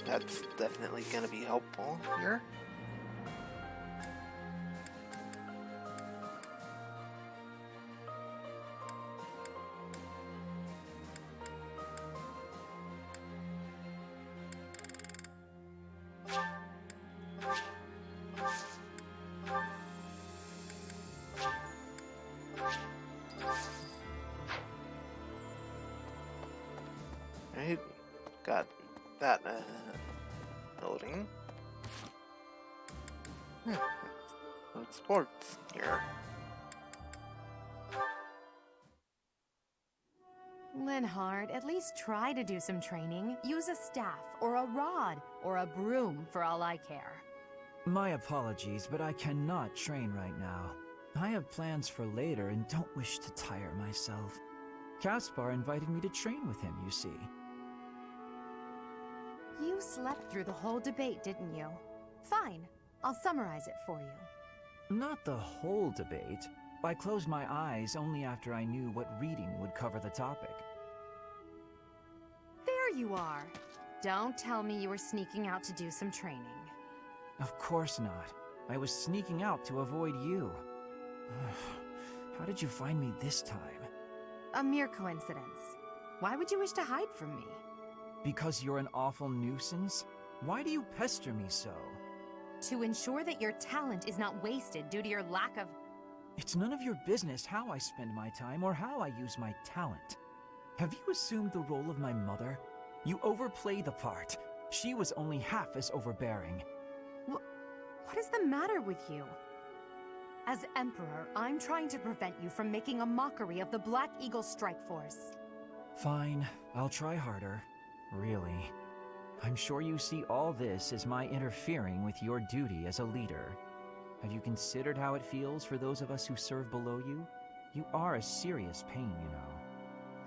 That's definitely going to be helpful here. Right, got that loading. Sports here. Linhard, at least try to do some training. Use a staff, or a rod, or a broom for all I care. My apologies, but I cannot train right now. I have plans for later and don't wish to tire myself. Caspar invited me to train with him, you see. You slept through the whole debate, didn't you? Fine. I'll summarize it for you. Not the whole debate. I closed my eyes only after I knew what reading would cover the topic. There you are. Don't tell me you were sneaking out to do some training. Of course not. I was sneaking out to avoid you. How did you find me this time? A mere coincidence. Why would you wish to hide from me? Because you're an awful nuisance? Why do you pester me so? To ensure that your talent is not wasted due to your lack of... It's none of your business how I spend my time or how I use my talent. Have you assumed the role of my mother? You overplay the part. She was only half as overbearing. What is the matter with you? As Emperor, I'm trying to prevent you from making a mockery of the Black Eagle Strike Force. Fine, I'll try harder. Really. I'm sure you see all this as my interfering with your duty as a leader. Have you considered how it feels for those of us who serve below you? You are a serious pain, you know.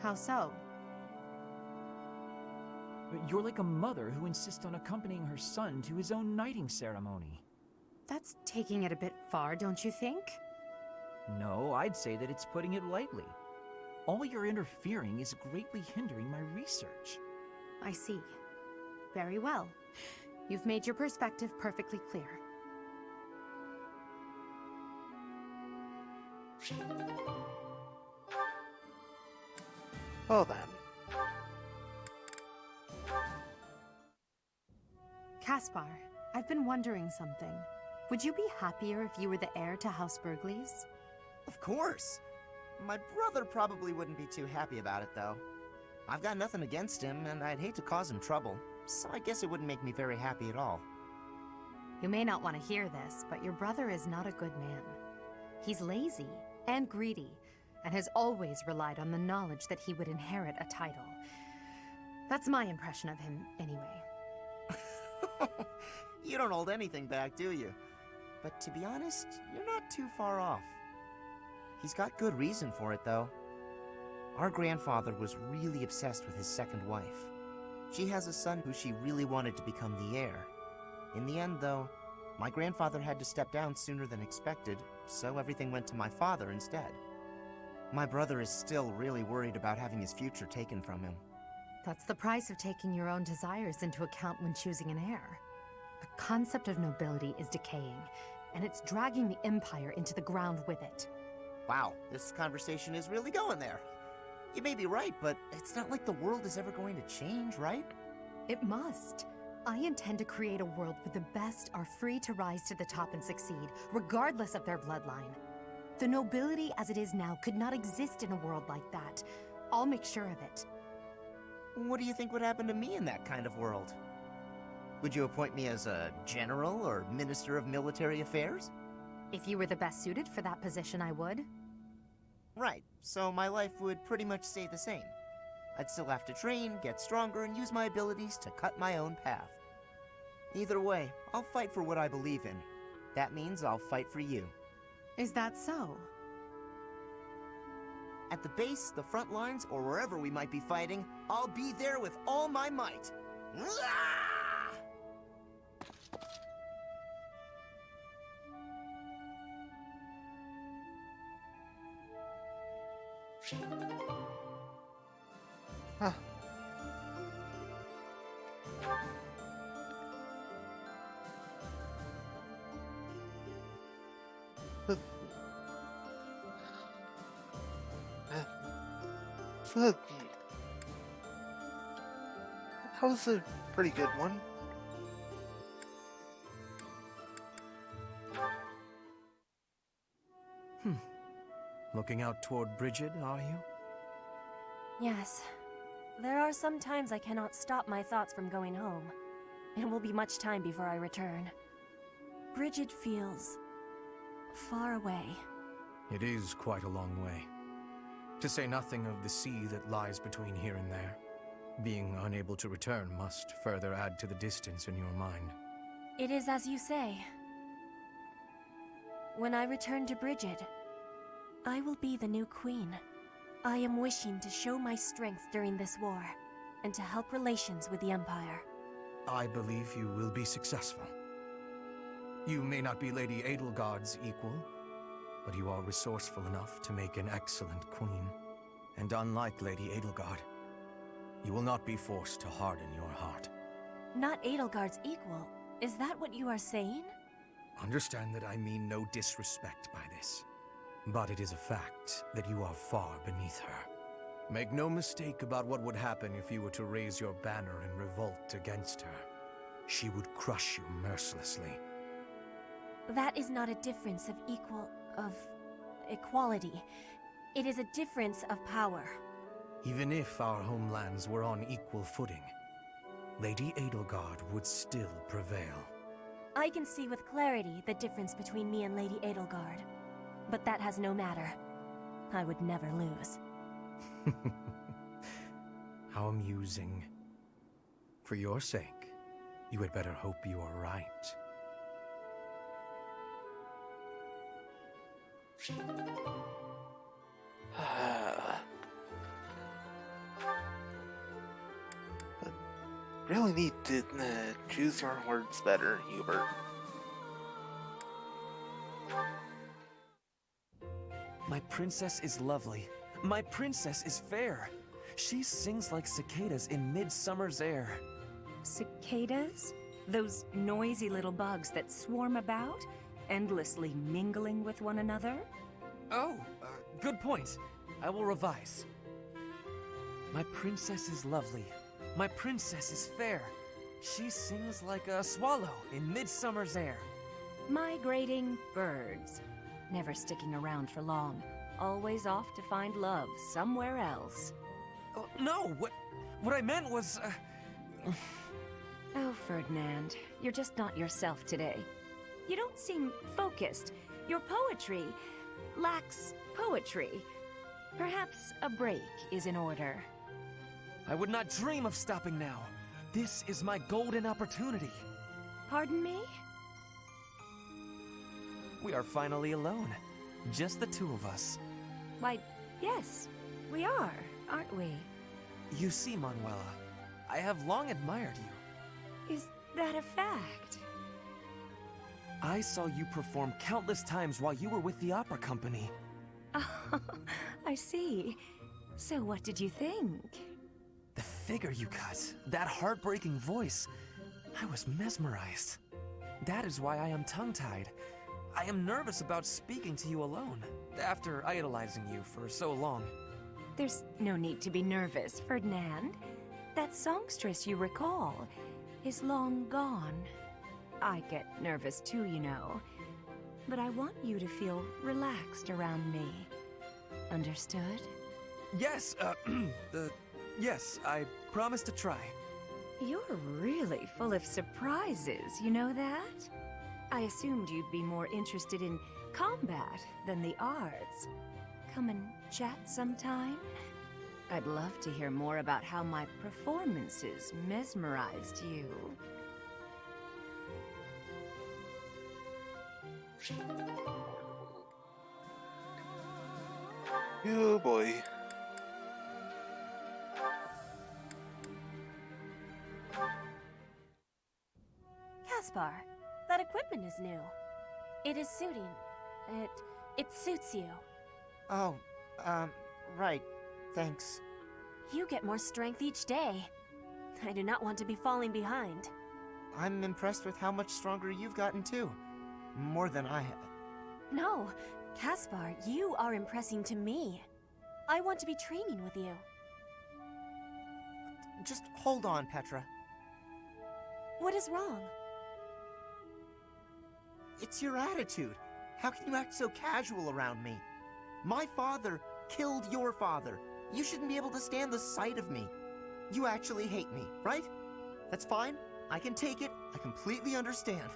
How so? You're like a mother who insists on accompanying her son to his own knighting ceremony. That's taking it a bit far, don't you think? No, I'd say that it's putting it lightly. All your interfering is greatly hindering my research. I see. Very well. You've made your perspective perfectly clear. Well then. Caspar, I've been wondering something. Would you be happier if you were the heir to House Burgleys? Of course. My brother probably wouldn't be too happy about it, though. I've got nothing against him, and I'd hate to cause him trouble, so I guess it wouldn't make me very happy at all. You may not want to hear this, but your brother is not a good man. He's lazy and greedy, and has always relied on the knowledge that he would inherit a title. That's my impression of him, anyway. You don't hold anything back, do you? But to be honest, you're not too far off. He's got good reason for it, though. Our grandfather was really obsessed with his second wife. She has a son who she really wanted to become the heir. In the end, though, my grandfather had to step down sooner than expected, so everything went to my father instead. My brother is still really worried about having his future taken from him. That's the price of taking your own desires into account when choosing an heir. The concept of nobility is decaying, and it's dragging the Empire into the ground with it. Wow, this conversation is really going there. You may be right, but it's not like the world is ever going to change, right? It must. I intend to create a world where the best are free to rise to the top and succeed, regardless of their bloodline. The nobility as it is now could not exist in a world like that. I'll make sure of it. What do you think would happen to me in that kind of world? Would you appoint me as a general or minister of military affairs? If you were the best suited for that position, I would. Right, so my life would pretty much stay the same. I'd still have to train, get stronger, and use my abilities to cut my own path. Either way, I'll fight for what I believe in. That means I'll fight for you. Is that so? At the base, the front lines, or wherever we might be fighting, I'll be there with all my might. Huh. That was a pretty good one. Looking out toward Bridget, are you? Yes. There are some times I cannot stop my thoughts from going home. It will be much time before I return. Bridget feels far away. It is quite a long way. To say nothing of the sea that lies between here and there. Being unable to return must further add to the distance in your mind. It is as you say. When I return to Bridget, I will be the new queen. I am wishing to show my strength during this war, and to help relations with the Empire. I believe you will be successful. You may not be Lady Edelgard's equal, but you are resourceful enough to make an excellent queen. And unlike Lady Edelgard, you will not be forced to harden your heart. Not Edelgard's equal? Is that what you are saying? Understand that I mean no disrespect by this. But it is a fact that you are far beneath her. Make no mistake about what would happen if you were to raise your banner in revolt against her. She would crush you mercilessly. That is not a difference of equality. It is a difference of power. Even if our homelands were on equal footing, Lady Edelgard would still prevail. I can see with clarity the difference between me and Lady Edelgard. But that has no matter. I would never lose. How amusing. For your sake, you had better hope you are right. Really need to choose your words better, Hubert. My princess is lovely. My princess is fair. She sings like cicadas in midsummer's air. Cicadas? Those noisy little bugs that swarm about, endlessly mingling with one another? Oh, good point. I will revise. My princess is lovely. My princess is fair. She sings like a swallow in midsummer's air. Migrating birds. Never sticking around for long. Always off to find love somewhere else. Oh, no, what I meant was, Oh, Ferdinand, you're just not yourself today. You don't seem focused. Your poetry lacks poetry. Perhaps a break is in order. I would not dream of stopping now. This is my golden opportunity. Pardon me? We are finally alone. Just the two of us. Why, yes, we are, aren't we? You see, Manuela, I have long admired you. Is that a fact? I saw you perform countless times while you were with the opera company. Oh, I see. So what did you think? The figure you cut, that heartbreaking voice, I was mesmerized. That is why I am tongue-tied. I am nervous about speaking to you alone, after idolizing you for so long. There's no need to be nervous, Ferdinand. That songstress you recall is long gone. I get nervous too, you know. But I want you to feel relaxed around me. Understood? Yes, yes, I promise to try. You're really full of surprises, you know that? I assumed you'd be more interested in combat than the arts. Come and chat sometime? I'd love to hear more about how my performances mesmerized you. Oh boy. Caspar, that equipment is new. It is suiting. It suits you. Oh, right. Thanks. You get more strength each day. I do not want to be falling behind. I'm impressed with how much stronger you've gotten too. More than I have. No, Caspar, you are impressing to me. I want to be training with you. Just hold on, Petra. What is wrong? It's your attitude. How can you act so casual around me? My father killed your father. You shouldn't be able to stand the sight of me. You actually hate me, right? That's fine. I can take it. I completely understand.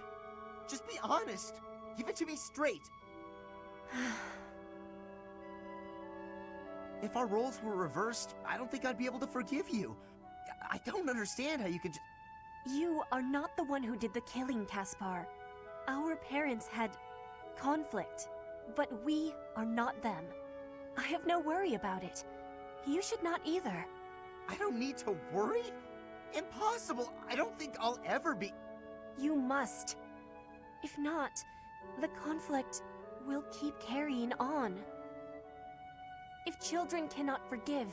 Just be honest. Give it to me straight. If our roles were reversed, I don't think I'd be able to forgive you. I don't understand how you could You are not the one who did the killing, Caspar. Our parents had conflict, but we are not them. I have no worry about it. You should not either. I don't need to worry? Impossible! I don't think I'll ever be... You must. If not, the conflict will keep carrying on. If children cannot forgive,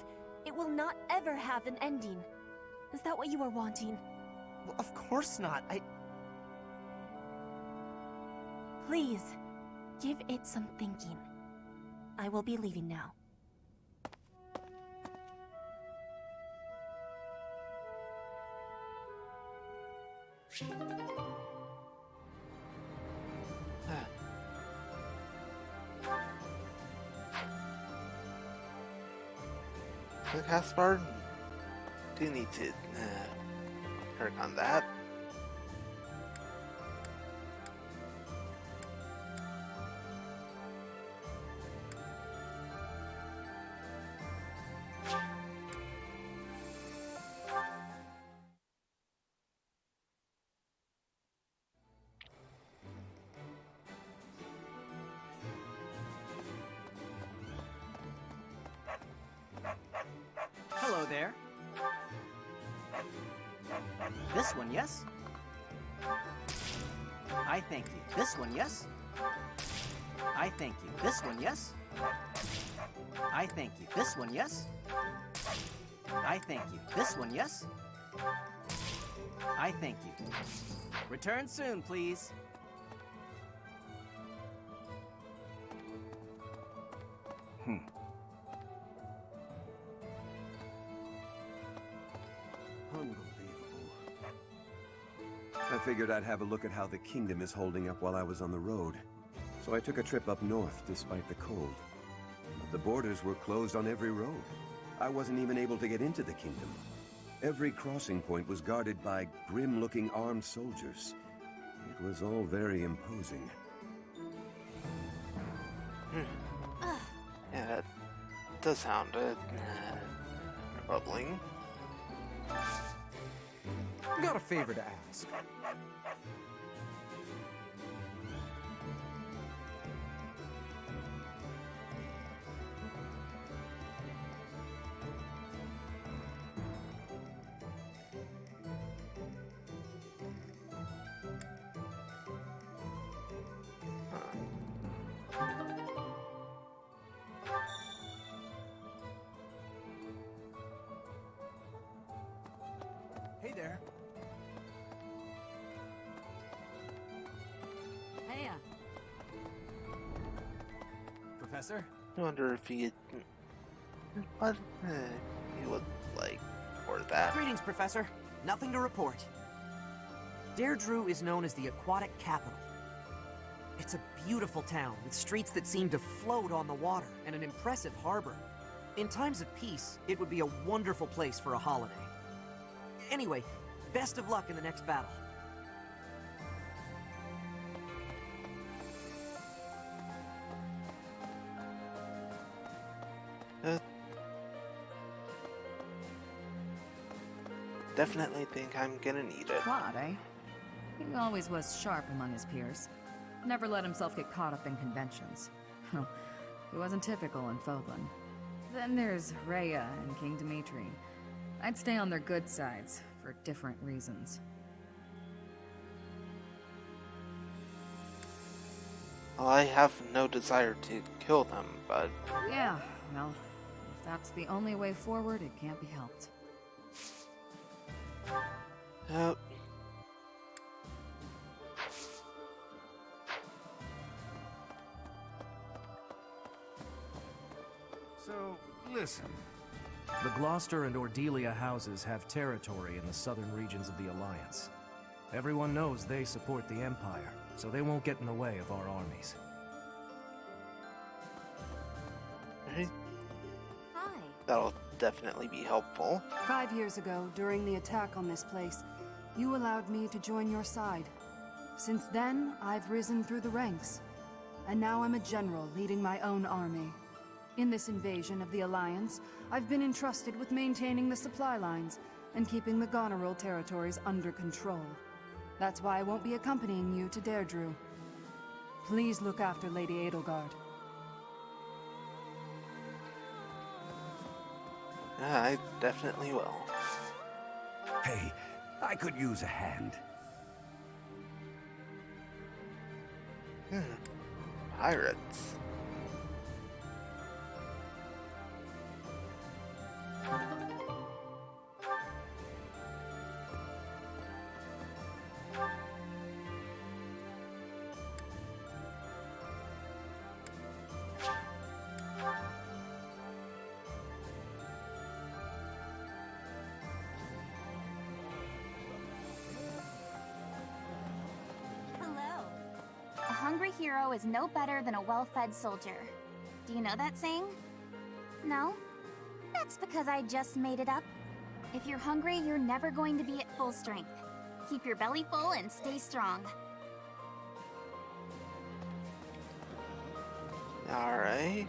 it will not ever have an ending. Is that what you are wanting? Well, of course not. Please, give it some thinking. I will be leaving now. So Caspar, do need to work on that. Hello there. This one, yes? I thank you. This one, yes? I thank you. This one, yes? I thank you. This one, yes? I thank you. This one, yes? I thank you. Return soon, please. I figured I'd have a look at how the kingdom is holding up while I was on the road. So I took a trip up north despite the cold. But the borders were closed on every road. I wasn't even able to get into the kingdom. Every crossing point was guarded by grim-looking armed soldiers. It was all very imposing. Yeah, that does sound troubling. Got a favor to ask. there. Hey, Professor? I wonder if he what he would like for that. Greetings, Professor. Nothing to report. Deirdre is known as the aquatic capital. It's a beautiful town with streets that seem to float on the water and an impressive harbor. In times of peace, it would be a wonderful place for a holiday. Anyway, best of luck in the next battle. Definitely think I'm gonna need it. Claude, eh? He always was sharp among his peers. Never let himself get caught up in conventions. He wasn't typical in Fodlan. Then there's Rhea and King Dimitri. I'd stay on their good sides, for different reasons. Well, I have no desire to kill them, but... Yeah, well, if that's the only way forward, it can't be helped. So, listen. The Gloucester and Ordelia houses have territory in the southern regions of the Alliance. Everyone knows they support the Empire, so they won't get in the way of our armies. Hi. That'll definitely be helpful. 5 years ago, during the attack on this place, you allowed me to join your side. Since then, I've risen through the ranks. And now I'm a general leading my own army. In this invasion of the Alliance, I've been entrusted with maintaining the supply lines and keeping the Goneril territories under control. That's why I won't be accompanying you to Deirdre. Please look after Lady Edelgard. I definitely will. Hey, I could use a hand. Pirates. A hungry hero is no better than a well-fed soldier. Do you know that saying? No? That's because I just made it up. If you're hungry, you're never going to be at full strength. Keep your belly full and stay strong. Alright.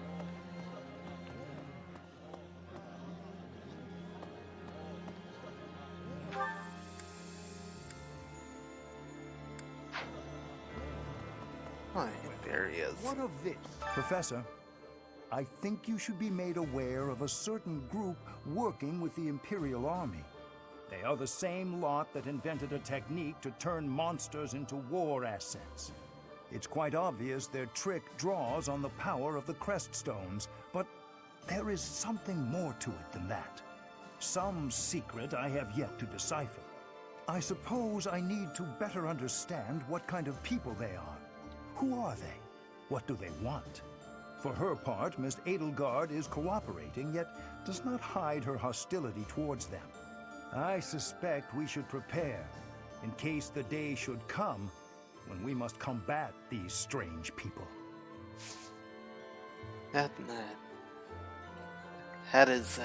Oh, there he is. What of this? Professor, I think you should be made aware of a certain group working with the Imperial Army. They are the same lot that invented a technique to turn monsters into war assets. It's quite obvious their trick draws on the power of the Creststones, but there is something more to it than that. Some secret I have yet to decipher. I suppose I need to better understand what kind of people they are. Who are they? What do they want? For her part, Miss Edelgard is cooperating, yet does not hide her hostility towards them. I suspect we should prepare, in case the day should come when we must combat these strange people. That is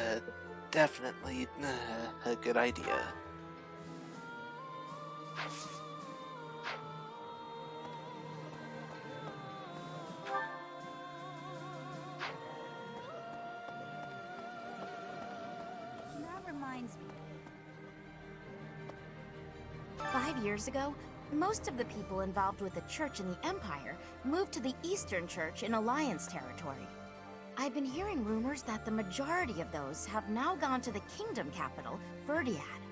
definitely a good idea. That reminds me. 5 years ago, most of the people involved with the Church and the Empire moved to the Eastern Church in Alliance territory. I've been hearing rumors that the majority of those have now gone to the kingdom capital, Verdiad.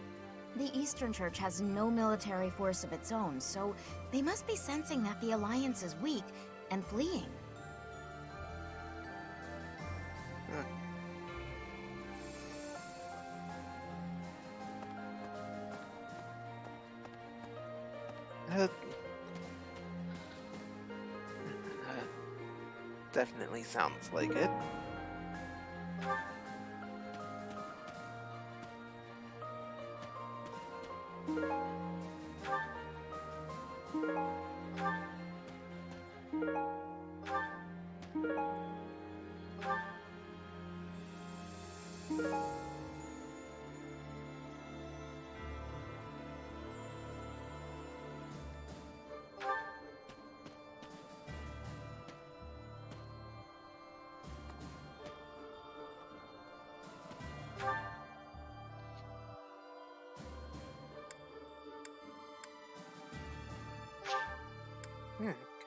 The Eastern Church has no military force of its own, so they must be sensing that the Alliance is weak and fleeing. Definitely sounds like it.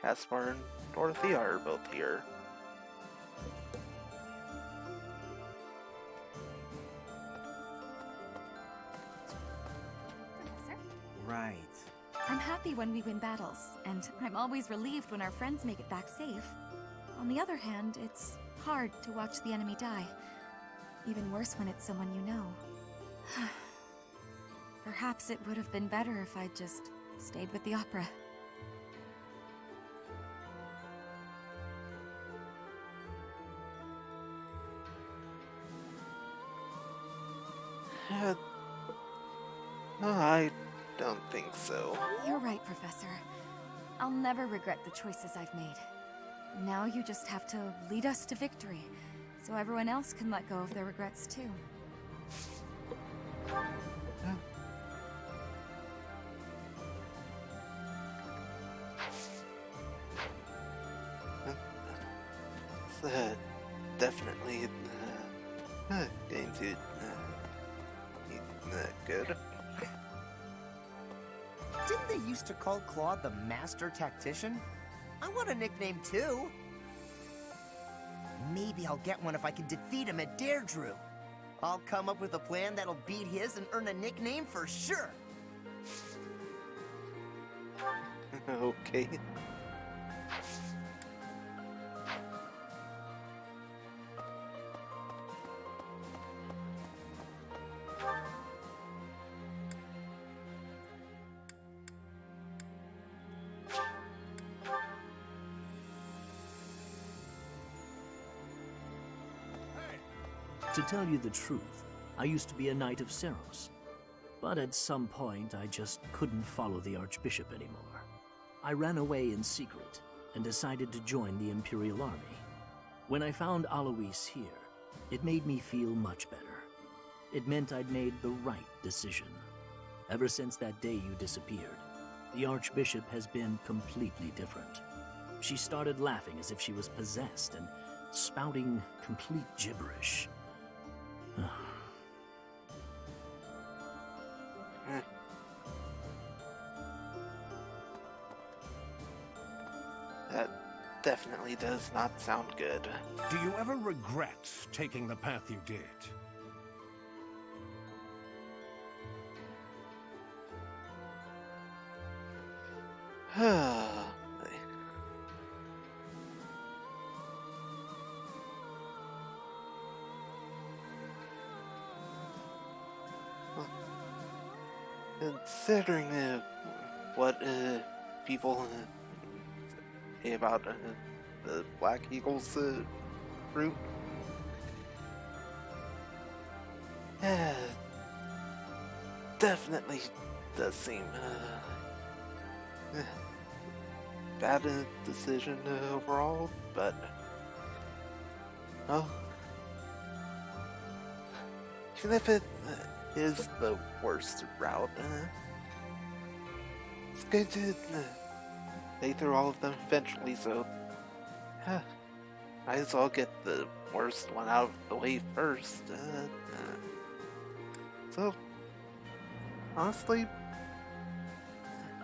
Caspar and Dorothea are both here. Right. I'm happy when we win battles, and I'm always relieved when our friends make it back safe. On the other hand, it's hard to watch the enemy die. Even worse when it's someone you know. Perhaps it would have been better if I'd just stayed with the opera. No, I don't think so. You're right, Professor. I'll never regret the choices I've made. Now you just have to lead us to victory, so everyone else can let go of their regrets too. It's definitely going to good. Didn't they used to call Claude the Master Tactician? I want a nickname too. Maybe I'll get one if I can defeat him at Deirdre. I'll come up with a plan that'll beat his and earn a nickname for sure. Okay. To tell you the truth, I used to be a Knight of Seros. But at some point, I just couldn't follow the Archbishop anymore. I ran away in secret and decided to join the Imperial Army. When I found Alois here, it made me feel much better. It meant I'd made the right decision. Ever since that day you disappeared, the Archbishop has been completely different. She started laughing as if she was possessed and spouting complete gibberish. That definitely does not sound good. Do you ever regret taking the path you did? Considering what people say about the Black Eagles route, definitely does seem bad decision overall, but well, even if it is the worst route, it's going to play through all of them eventually, so might as well get the worst one out of the way first. So, honestly,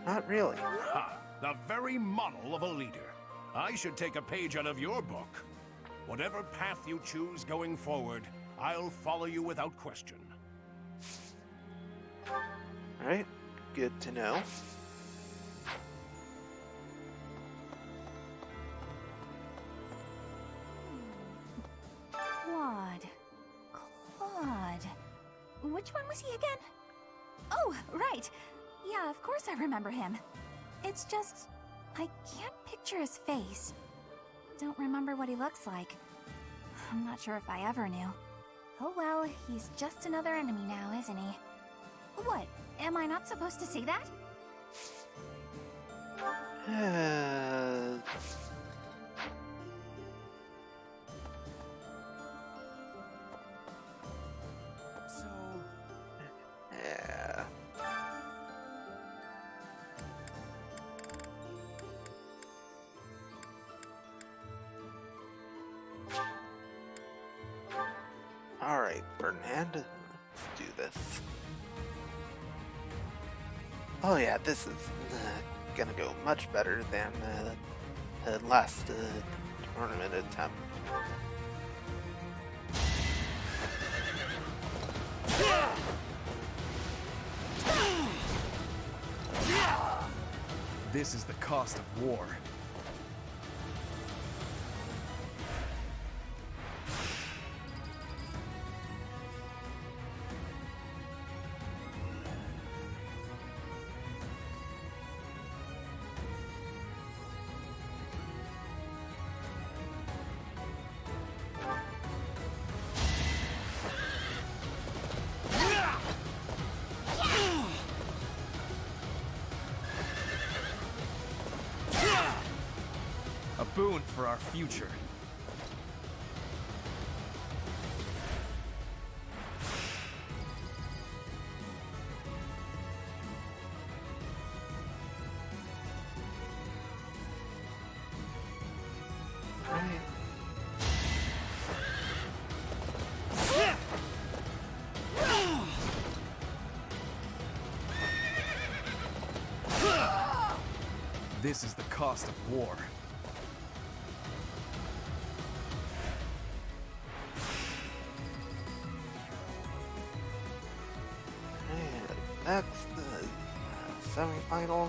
not really. Ha! The very model of a leader. I should take a page out of your book. Whatever path you choose going forward, I'll follow you without question. Alright, good to know. Claude. Which one was he again? Oh, right. Yeah, of course I remember him. It's just, I can't picture his face. Don't remember what he looks like. I'm not sure if I ever knew. Oh well, he's just another enemy now, isn't he? What? Am I not supposed to say that? Yeah. Alright, Ferdinand, let's do this. Oh yeah, this is gonna go much better than the last tournament attempt. This is the cost of war. A boon for our future. This is the cost of war. Next, semifinals.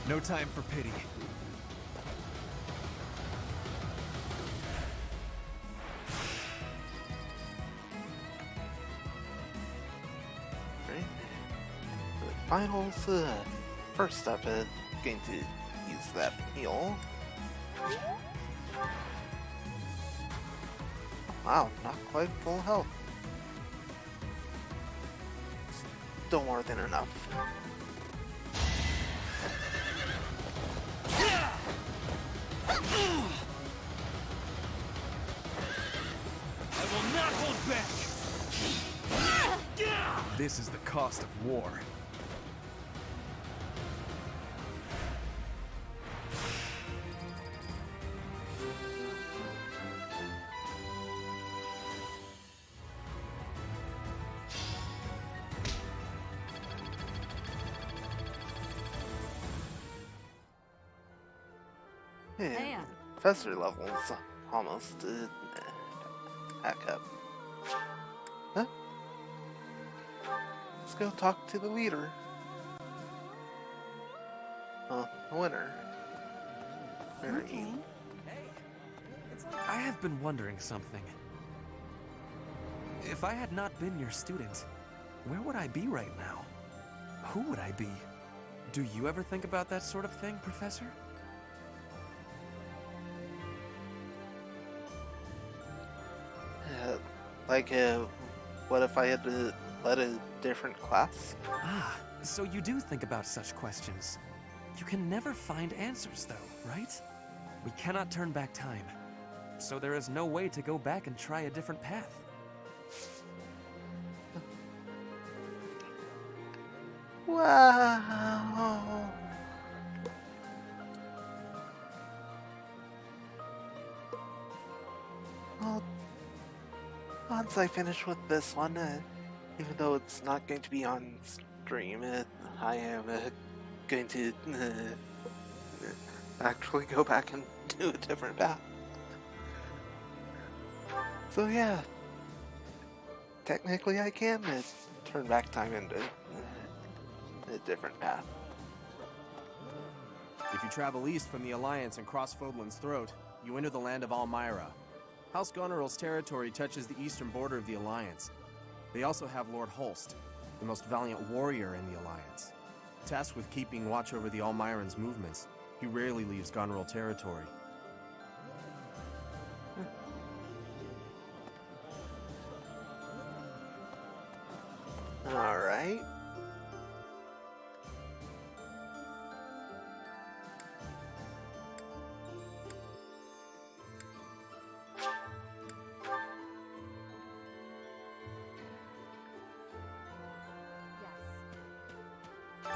No time for pity. Right. The finals. First up, going to use that heal. Wow, not quite full health. Still more than enough. I will not hold back! This is the cost of war. Yeah, professor levels almost back up. Huh? Let's go talk to the leader. Oh, the winner. Where are you? I have been wondering something. If I had not been your student, where would I be right now? Who would I be? Do you ever think about that sort of thing, Professor? What if I had to led a different class? Ah, so you do think about such questions. You can never find answers, though, right? We cannot turn back time. So there is no way to go back and try a different path. Wow. Well, once I finish with this one, even though it's not going to be on stream, I am going to actually go back and do a different path. So yeah, technically I can turn back time into a different path. If you travel east from the Alliance and cross Fodlan's throat, you enter the land of Almyra. House Goneril's territory touches the eastern border of the Alliance. They also have Lord Holst, the most valiant warrior in the Alliance. Tasked with keeping watch over the Almyrans' movements, he rarely leaves Goneril territory. Alright.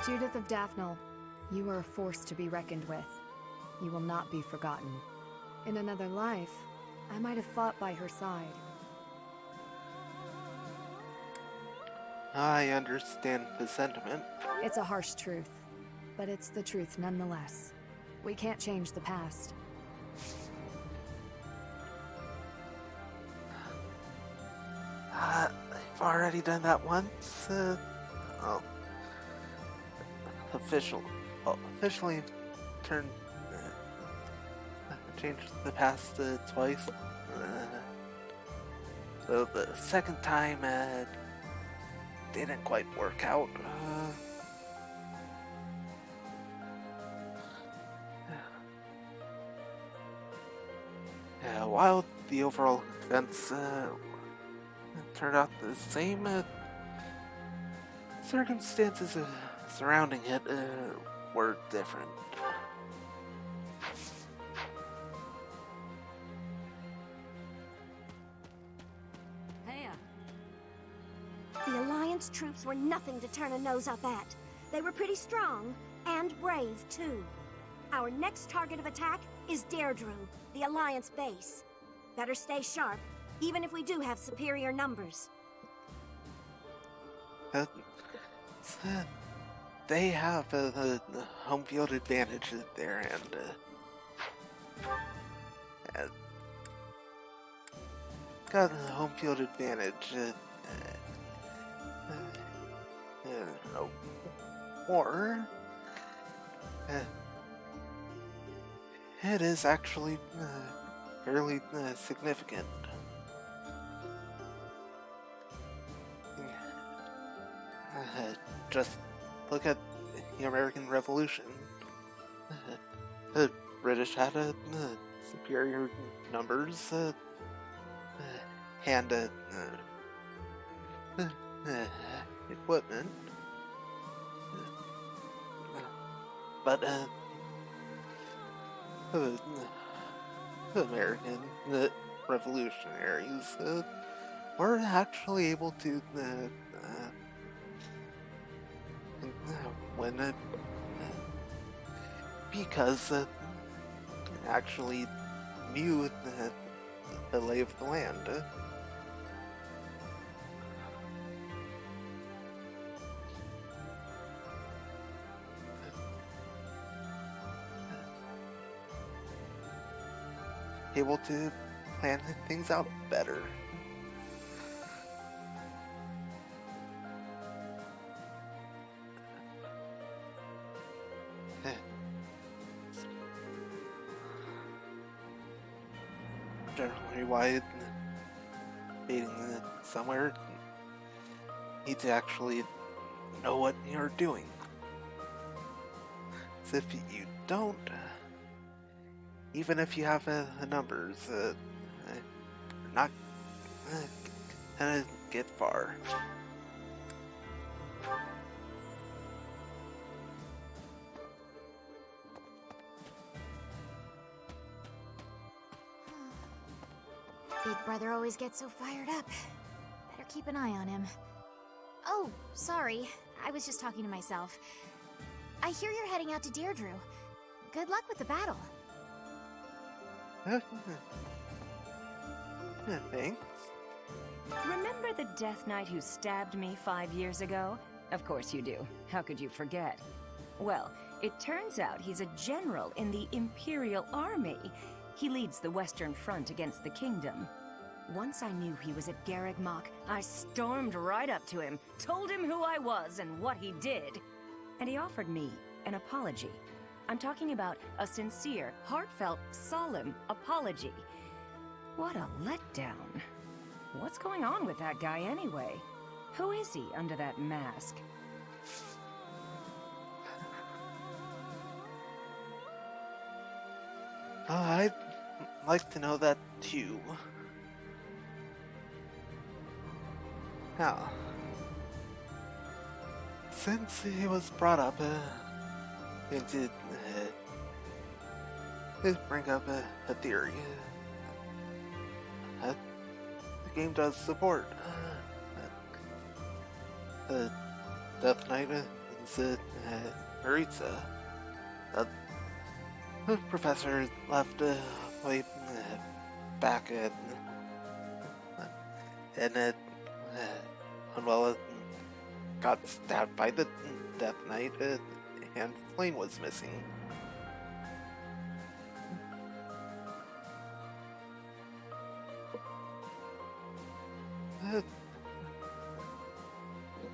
Judith of Daphne, you are a force to be reckoned with. You will not be forgotten. In another life, I might have fought by her side. I understand the sentiment. It's a harsh truth, but it's the truth nonetheless. We can't change the past. I've already done that once. Officially turned, changed the past twice. So the second time didn't quite work out. While the overall events turned out the same, circumstances surrounding it were different. The Alliance troops were nothing to turn a nose up at. They were pretty strong, and brave, too. Our next target of attack is Deirdre, the Alliance base. Better stay sharp, even if we do have superior numbers. They have the home field advantage there, and got the home field advantage. Or it is actually fairly significant. Just look at the American Revolution. The British had superior numbers and equipment, but the American revolutionaries were actually able to win because actually knew the lay of the land. Able to plan things out better. Generally, why being somewhere, you need to actually know what you're doing. As if you don't, even if you have the numbers, you're not gonna get far. Big brother always gets so fired up. Better keep an eye on him. Oh, sorry. I was just talking to myself. I hear you're heading out to Deirdre. Good luck with the battle. Thanks. Remember the Death Knight who stabbed me 5 years ago? Of course you do. How could you forget? Well, it turns out he's a general in the Imperial Army. He leads the Western Front against the Kingdom. Once I knew he was at Garreg-Mach, I stormed right up to him, told him who I was and what he did. And he offered me an apology. I'm talking about a sincere, heartfelt, solemn apology. What a letdown. What's going on with that guy anyway? Who is he under that mask? I'd like to know that too. Now, since he was brought up, it did bring up a theory that the game does support. The Death Knight is Maritza. The professor left way back and unwell got stabbed by the Death Knight and Flame was missing.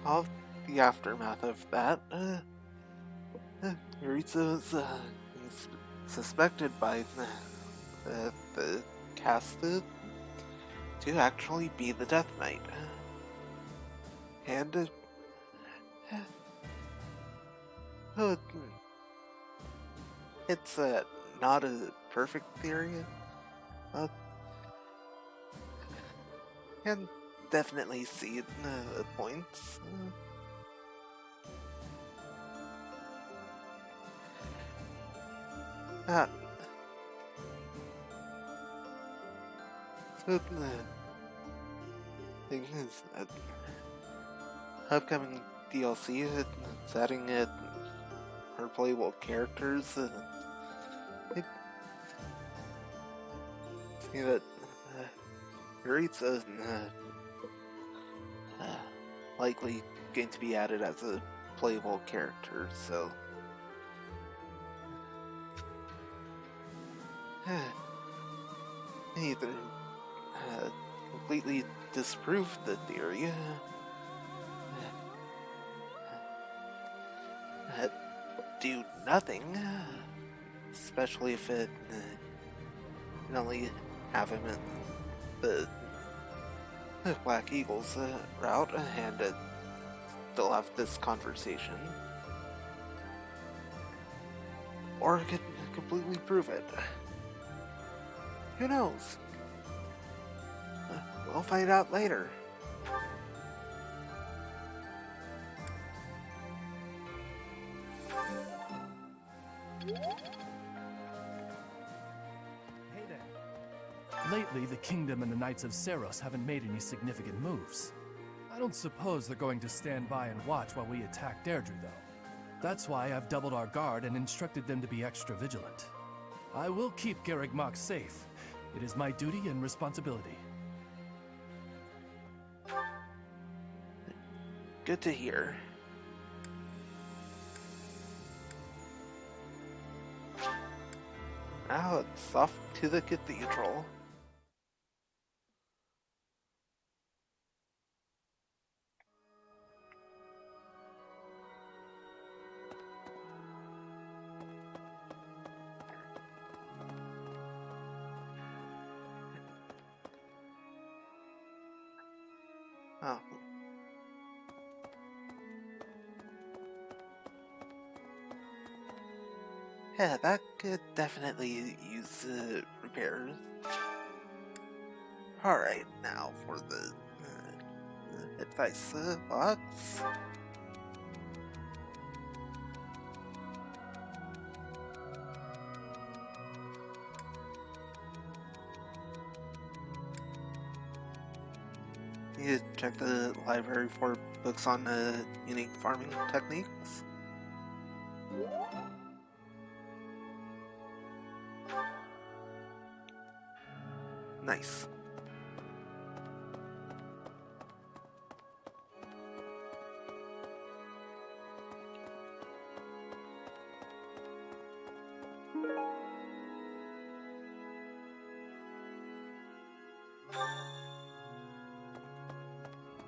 Of the aftermath of that, Maritza was suspected by the cast to actually be the Death Knight. And it's not a perfect theory, and definitely see the points. So the thing is that upcoming DLC it's adding her playable characters. I see that Maritza likely going to be added as a playable character, so either completely disprove the theory, do nothing, especially if it can only have him in the Black Eagles route and still have this conversation, or it could completely prove it. Who knows? We'll find out later. Hey there. Lately, the Kingdom and the Knights of Seros haven't made any significant moves. I don't suppose they're going to stand by and watch while we attack Deirdre, though. That's why I've doubled our guard and instructed them to be extra vigilant. I will keep Garreg safe. It is my duty and responsibility. Good to hear. Now it's off to the cathedral. Oh. Yeah, that could definitely use repairs. Alright, now for the advice box. You check the library for books on unique farming techniques. Nice.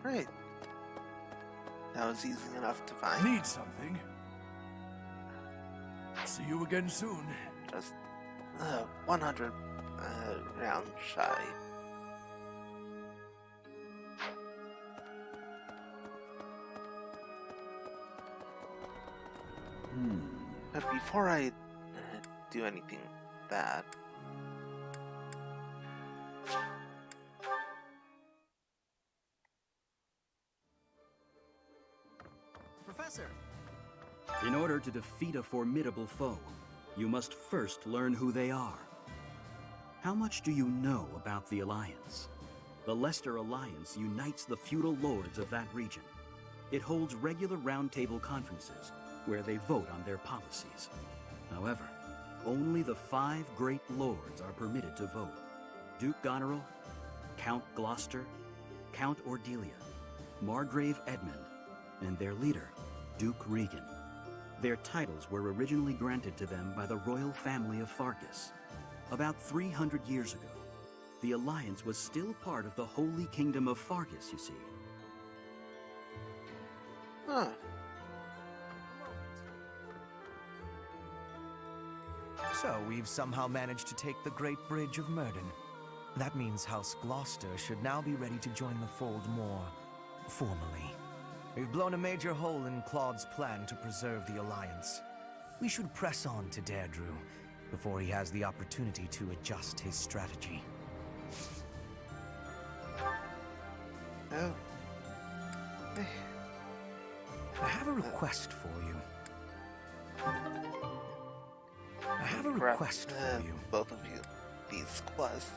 Great. That was easy enough to find. Need something? See you again soon. Just 100 rounds shy. But before I do anything bad, Professor! In order to defeat a formidable foe, you must first learn who they are. How much do you know about the Alliance? The Leicester Alliance unites the feudal lords of that region. It holds regular roundtable conferences where they vote on their policies. However, only the 5 great lords are permitted to vote. Duke Goneril, Count Gloucester, Count Ordelia, Margrave Edmund, and their leader, Duke Regan. Their titles were originally granted to them by the royal family of Farkas. About 300 years ago, the Alliance was still part of the Holy Kingdom of Farkas, you see. huh? So we've somehow managed to take the Great Bridge of Murden. That means House Gloucester should now be ready to join the fold more formally. We've blown a major hole in Claude's plan to preserve the Alliance. We should press on to Deirdre before he has the opportunity to adjust his strategy. Oh. I have a request for you. I have a Grab, request for you. both of you. These quests.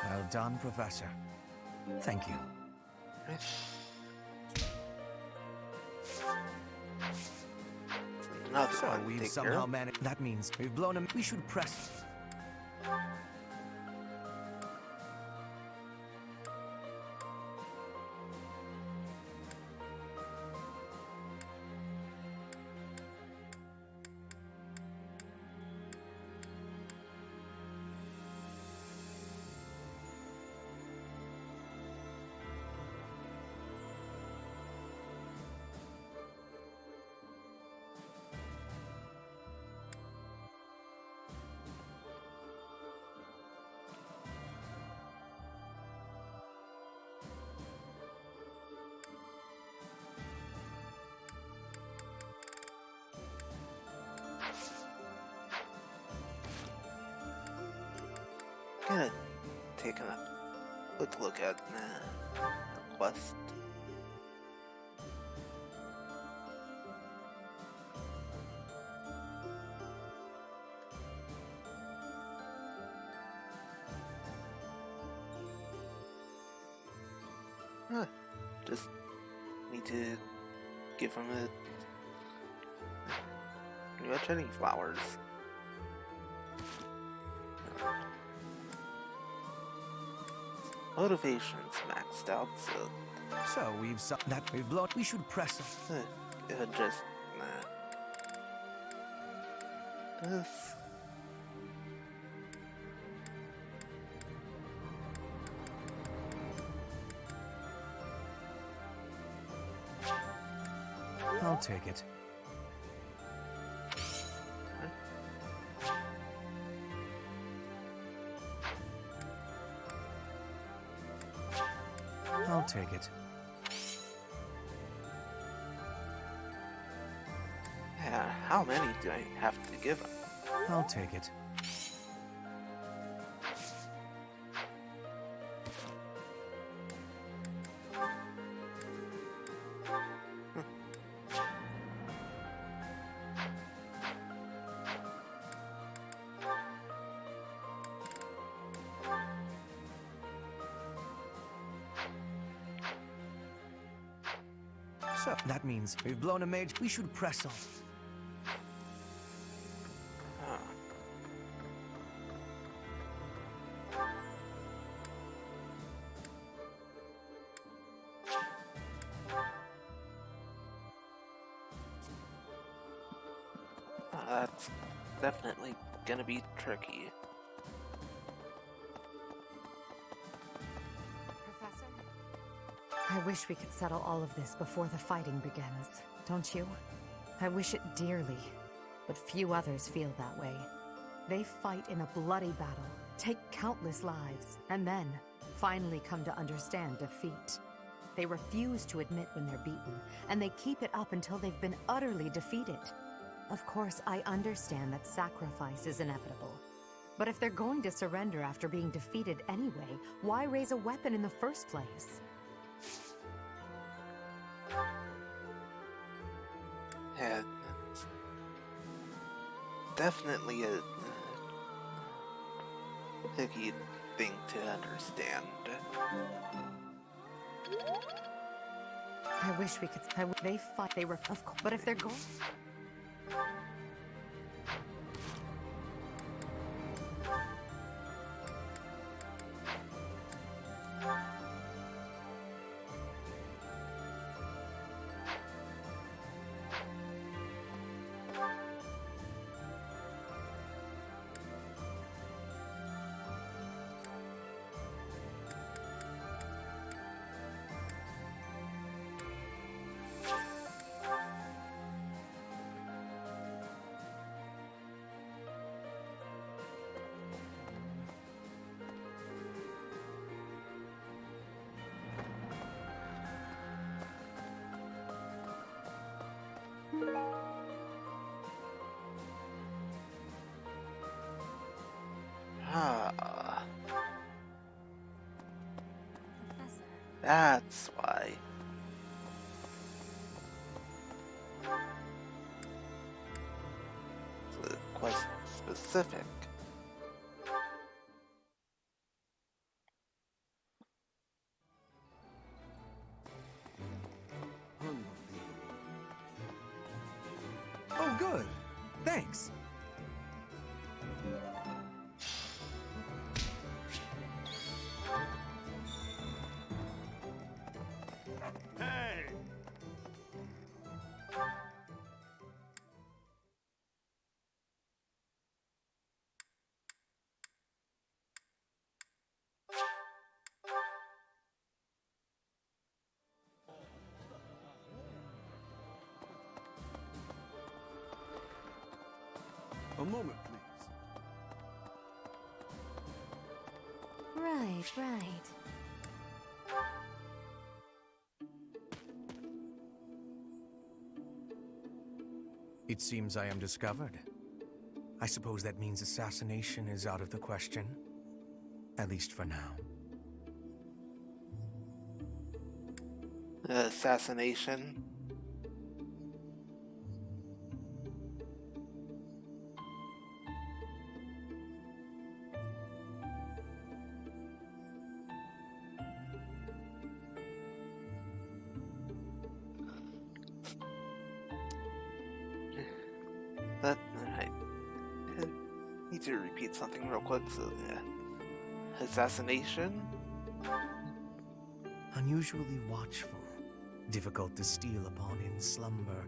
Well done, Professor. Thank you. Another So one. we've Take somehow care. managed. That means we've blown him. We should press. Gonna take a quick look at the quest. Huh. Just need to give him pretty much any flowers. Motivation's maxed out, So we've blown. We should press. It would just this. I'll take it. I'll take it. Yeah, how many do I have to give him? I'll take it. So that means we've blown a mage. We should press on. That's definitely gonna be tricky. I wish we could settle all of this before the fighting begins, don't you? I wish it dearly, but few others feel that way. They fight in a bloody battle, take countless lives, and then finally come to understand defeat. They refuse to admit when they're beaten, and they keep it up until they've been utterly defeated. Of course, I understand that sacrifice is inevitable. But if they're going to surrender after being defeated anyway, why raise a weapon in the first place? Yeah, it's definitely a tricky thing to understand. I wish we could. They fight. They were. Of course. But if they're going. That's why. It's quite specific. Oh, good. Thanks. Hey! A moment, please. Right. It seems I am discovered. I suppose that means assassination is out of the question. At least for now. Assassination. I need to repeat something real quick. So, assassination? Unusually watchful, difficult to steal upon in slumber,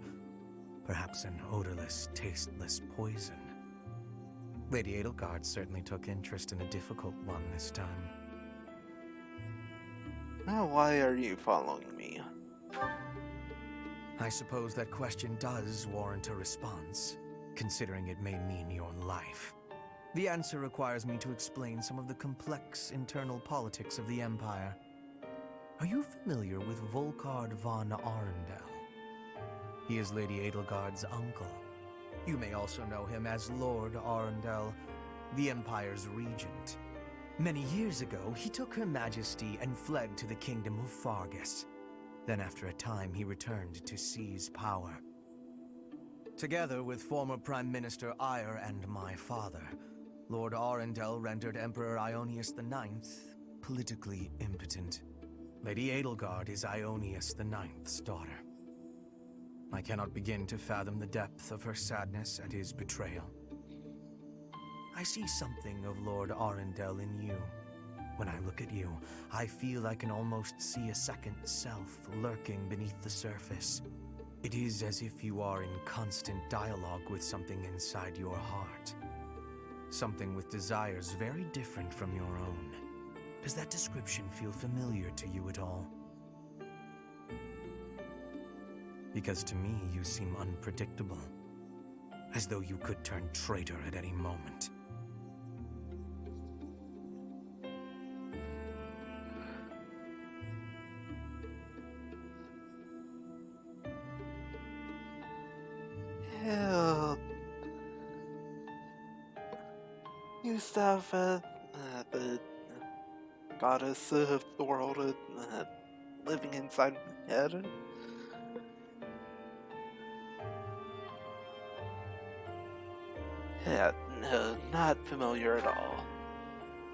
perhaps an odorless, tasteless poison. Lady Edelgard certainly took interest in a difficult one this time. Now, why are you following me? I suppose that question does warrant a response, considering it may mean your life. The answer requires me to explain some of the complex internal politics of the Empire. Are you familiar with Volkard von Arundel? He is Lady Edelgard's uncle. You may also know him as Lord Arundel, the Empire's regent. Many years ago, he took Her Majesty and fled to the Kingdom of Fargus. Then after a time, he returned to seize power. Together with former Prime Minister Ayr and my father, Lord Arundel rendered Emperor Ionius IX politically impotent. Lady Edelgard is Ionius IX's daughter. I cannot begin to fathom the depth of her sadness at his betrayal. I see something of Lord Arundel in you. When I look at you, I feel I can almost see a second self lurking beneath the surface. It is as if you are in constant dialogue with something inside your heart. Something with desires very different from your own. Does that description feel familiar to you at all? Because to me, you seem unpredictable. As though you could turn traitor at any moment. Yeah. You stuff, the goddess of the world living inside my head. Yeah, no, not familiar at all.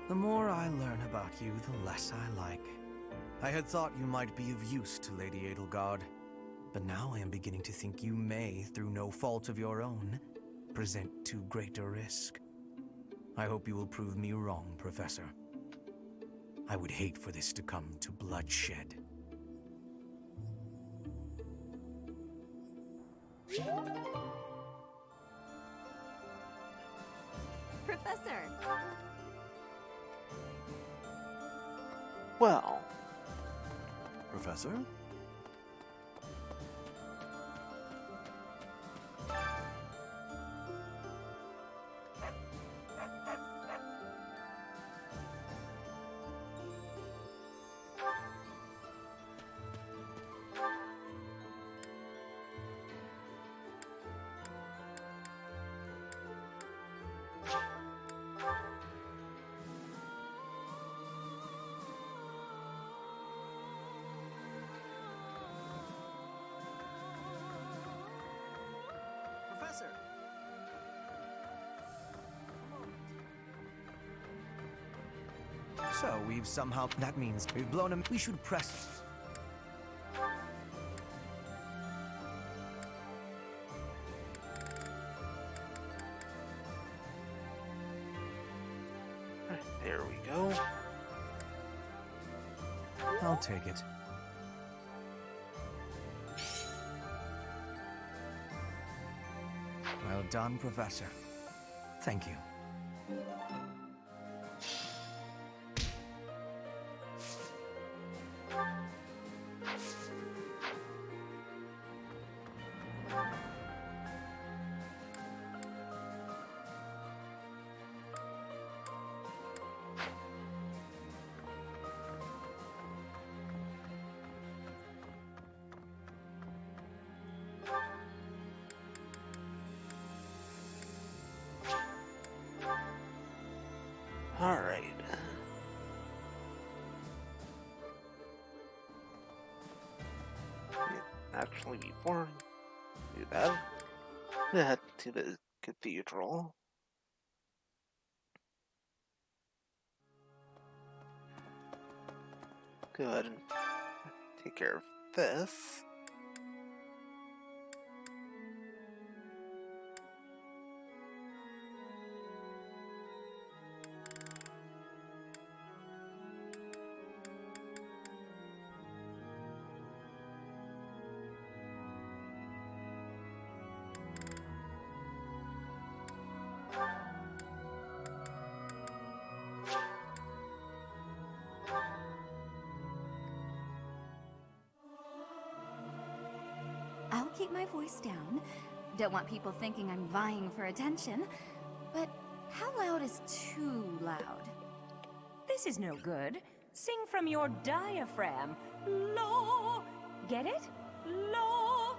The more I learn about you, the less I like. I had thought you might be of use to Lady Edelgard, but now I am beginning to think you may, through no fault of your own, present too great a risk. I hope you will prove me wrong, Professor. I would hate for this to come to bloodshed. Professor! Well. Professor? Professor! So, we've somehow... That means we've blown him... We should press... There we go. I'll take it. Well done, Professor. Thank you. Alright. Actually, before I do that, head to the cathedral. Go ahead and take care of this. I'll keep my voice down. Don't want people thinking I'm vying for attention. But how loud is too loud? This is no good. Sing from your diaphragm. Law. Get it? Law.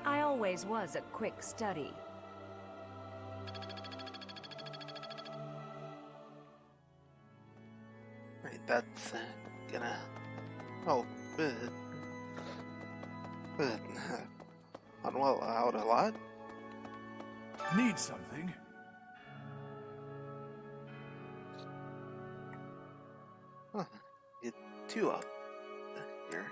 I always was a quick study. Right, that's gonna help but unwell out a lot. Need something? Huh, get two up here.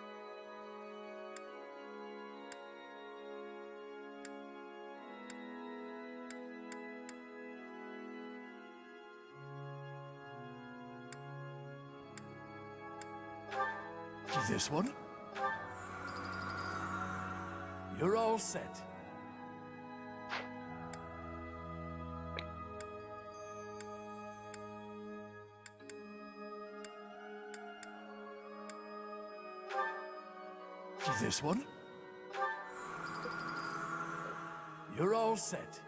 This one? You're all set. This one? You're all set.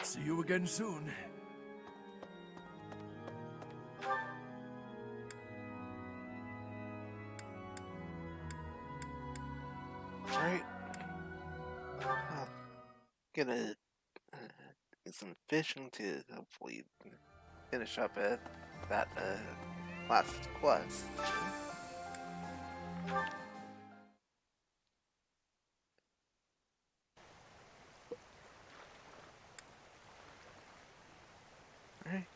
See you again soon. Alright. Gonna do some fishing to hopefully finish up at that last quest. Alright.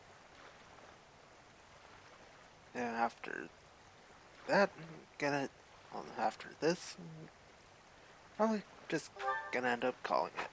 And after that, after this, probably just gonna end up calling it.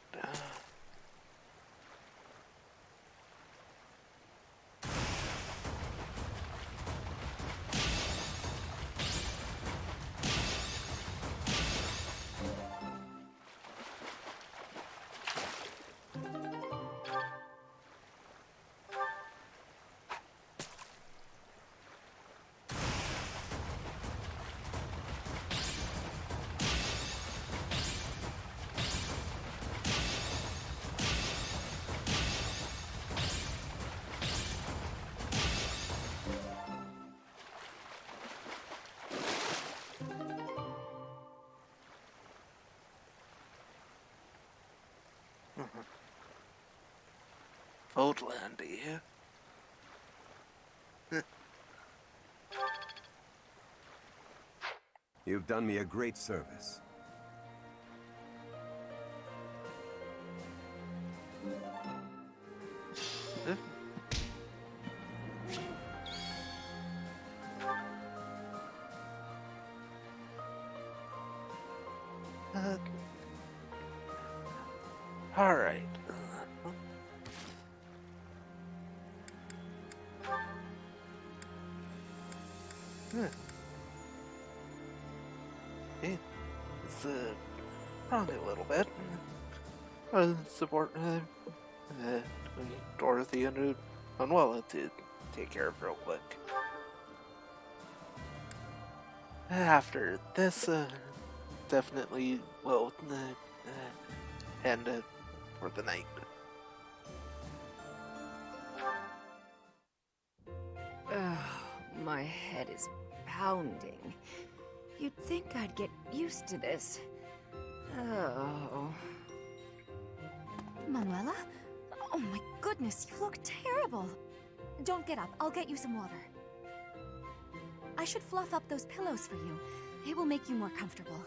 Outlandy. You've done me a great service. Alright. It's probably a little bit. Support Dorothy and Manuela to take care of real quick. After this, definitely will end for the night. My head is pounding. You'd think I'd get used to this. Oh. Manuela? Oh my goodness, you look terrible. Don't get up, I'll get you some water. I should fluff up those pillows for you. It will make you more comfortable.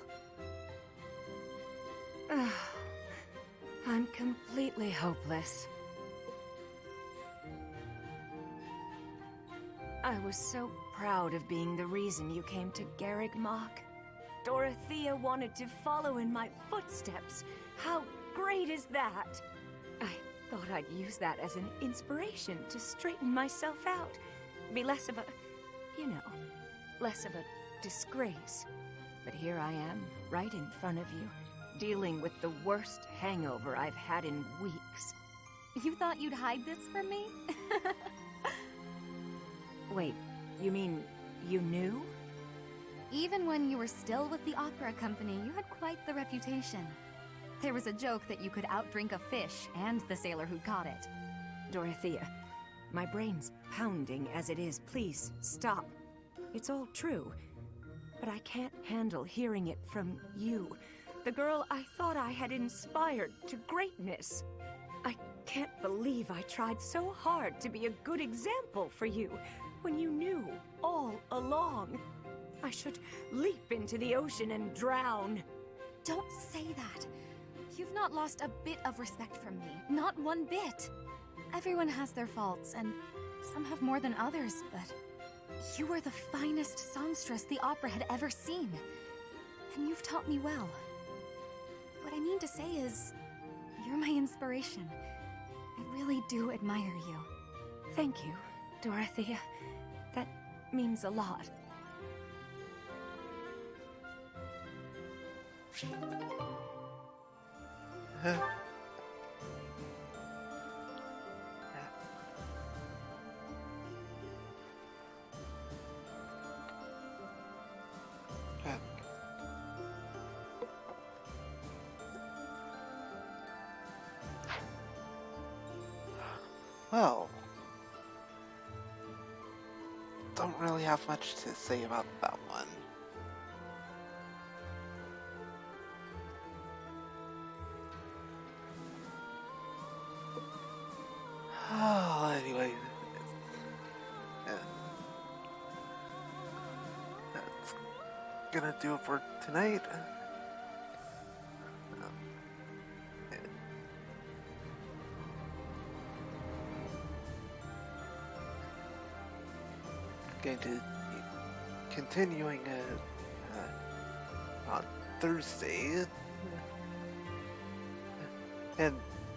I'm completely hopeless. I was so proud of being the reason you came to Garreg Mach. Dorothea wanted to follow in my footsteps. How great is that? I thought I'd use that as an inspiration to straighten myself out. Be less of a, less of a disgrace. But here I am, right in front of you, dealing with the worst hangover I've had in weeks. You thought you'd hide this from me? Wait, you mean you knew? Even when you were still with the opera company, you had quite the reputation. There was a joke that you could outdrink a fish and the sailor who caught it. Dorothea, my brain's pounding as it is. Please, stop. It's all true, but I can't handle hearing it from you, the girl I thought I had inspired to greatness. I can't believe I tried so hard to be a good example for you, when you knew all along. I should leap into the ocean and drown. Don't say that. You've not lost a bit of respect from me. Not one bit. Everyone has their faults, and some have more than others, but you were the finest songstress the opera had ever seen. And you've taught me well. What I mean to say is, you're my inspiration. I really do admire you. Thank you, Dorothea. That means a lot. Well, don't really have much to say about that one. Oh, anyway, that's gonna do it for tonight. Going to be continuing on Thursday, and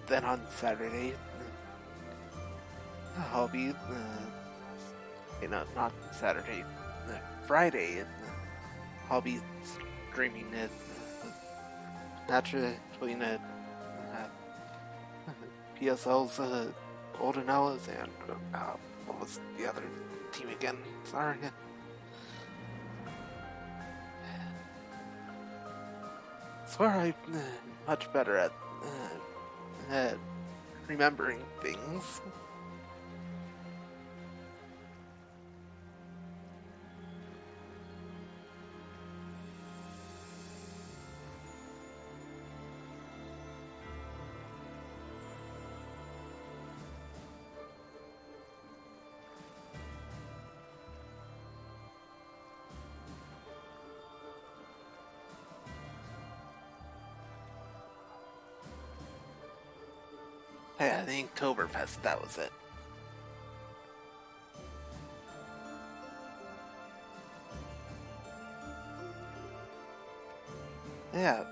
then on Saturday I'll be not Saturday, Friday, I'll be streaming it naturally PSL's Golden Hours and what was the other team again? Sorry. Swear I'm much better at remembering things. Yeah, the Inktoberfest, that was it. Yeah.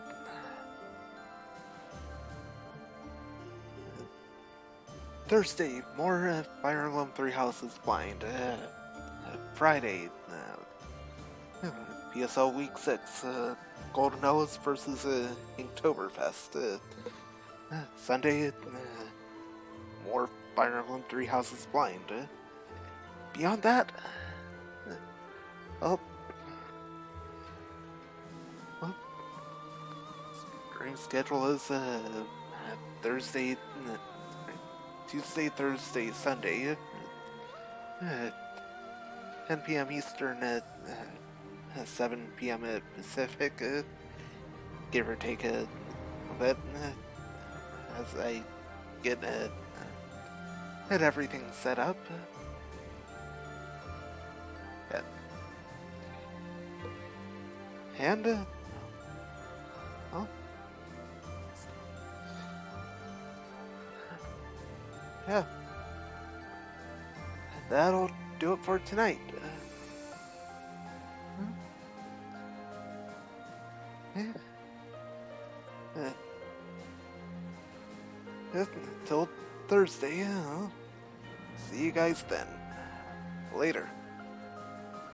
Thursday, more Fire Emblem Three Houses Blind. Friday, PSL Week 6, Golden Hours versus Inktoberfest. Sunday, more Fire Emblem Three Houses Blind. Beyond that, stream schedule is Thursday, Tuesday, Thursday, Sunday, 10 p.m. Eastern at 7 p.m. Pacific, give or take a bit, as I get everything set up. And well, yeah, that'll do it for tonight. Until Thursday, see you guys then. Later.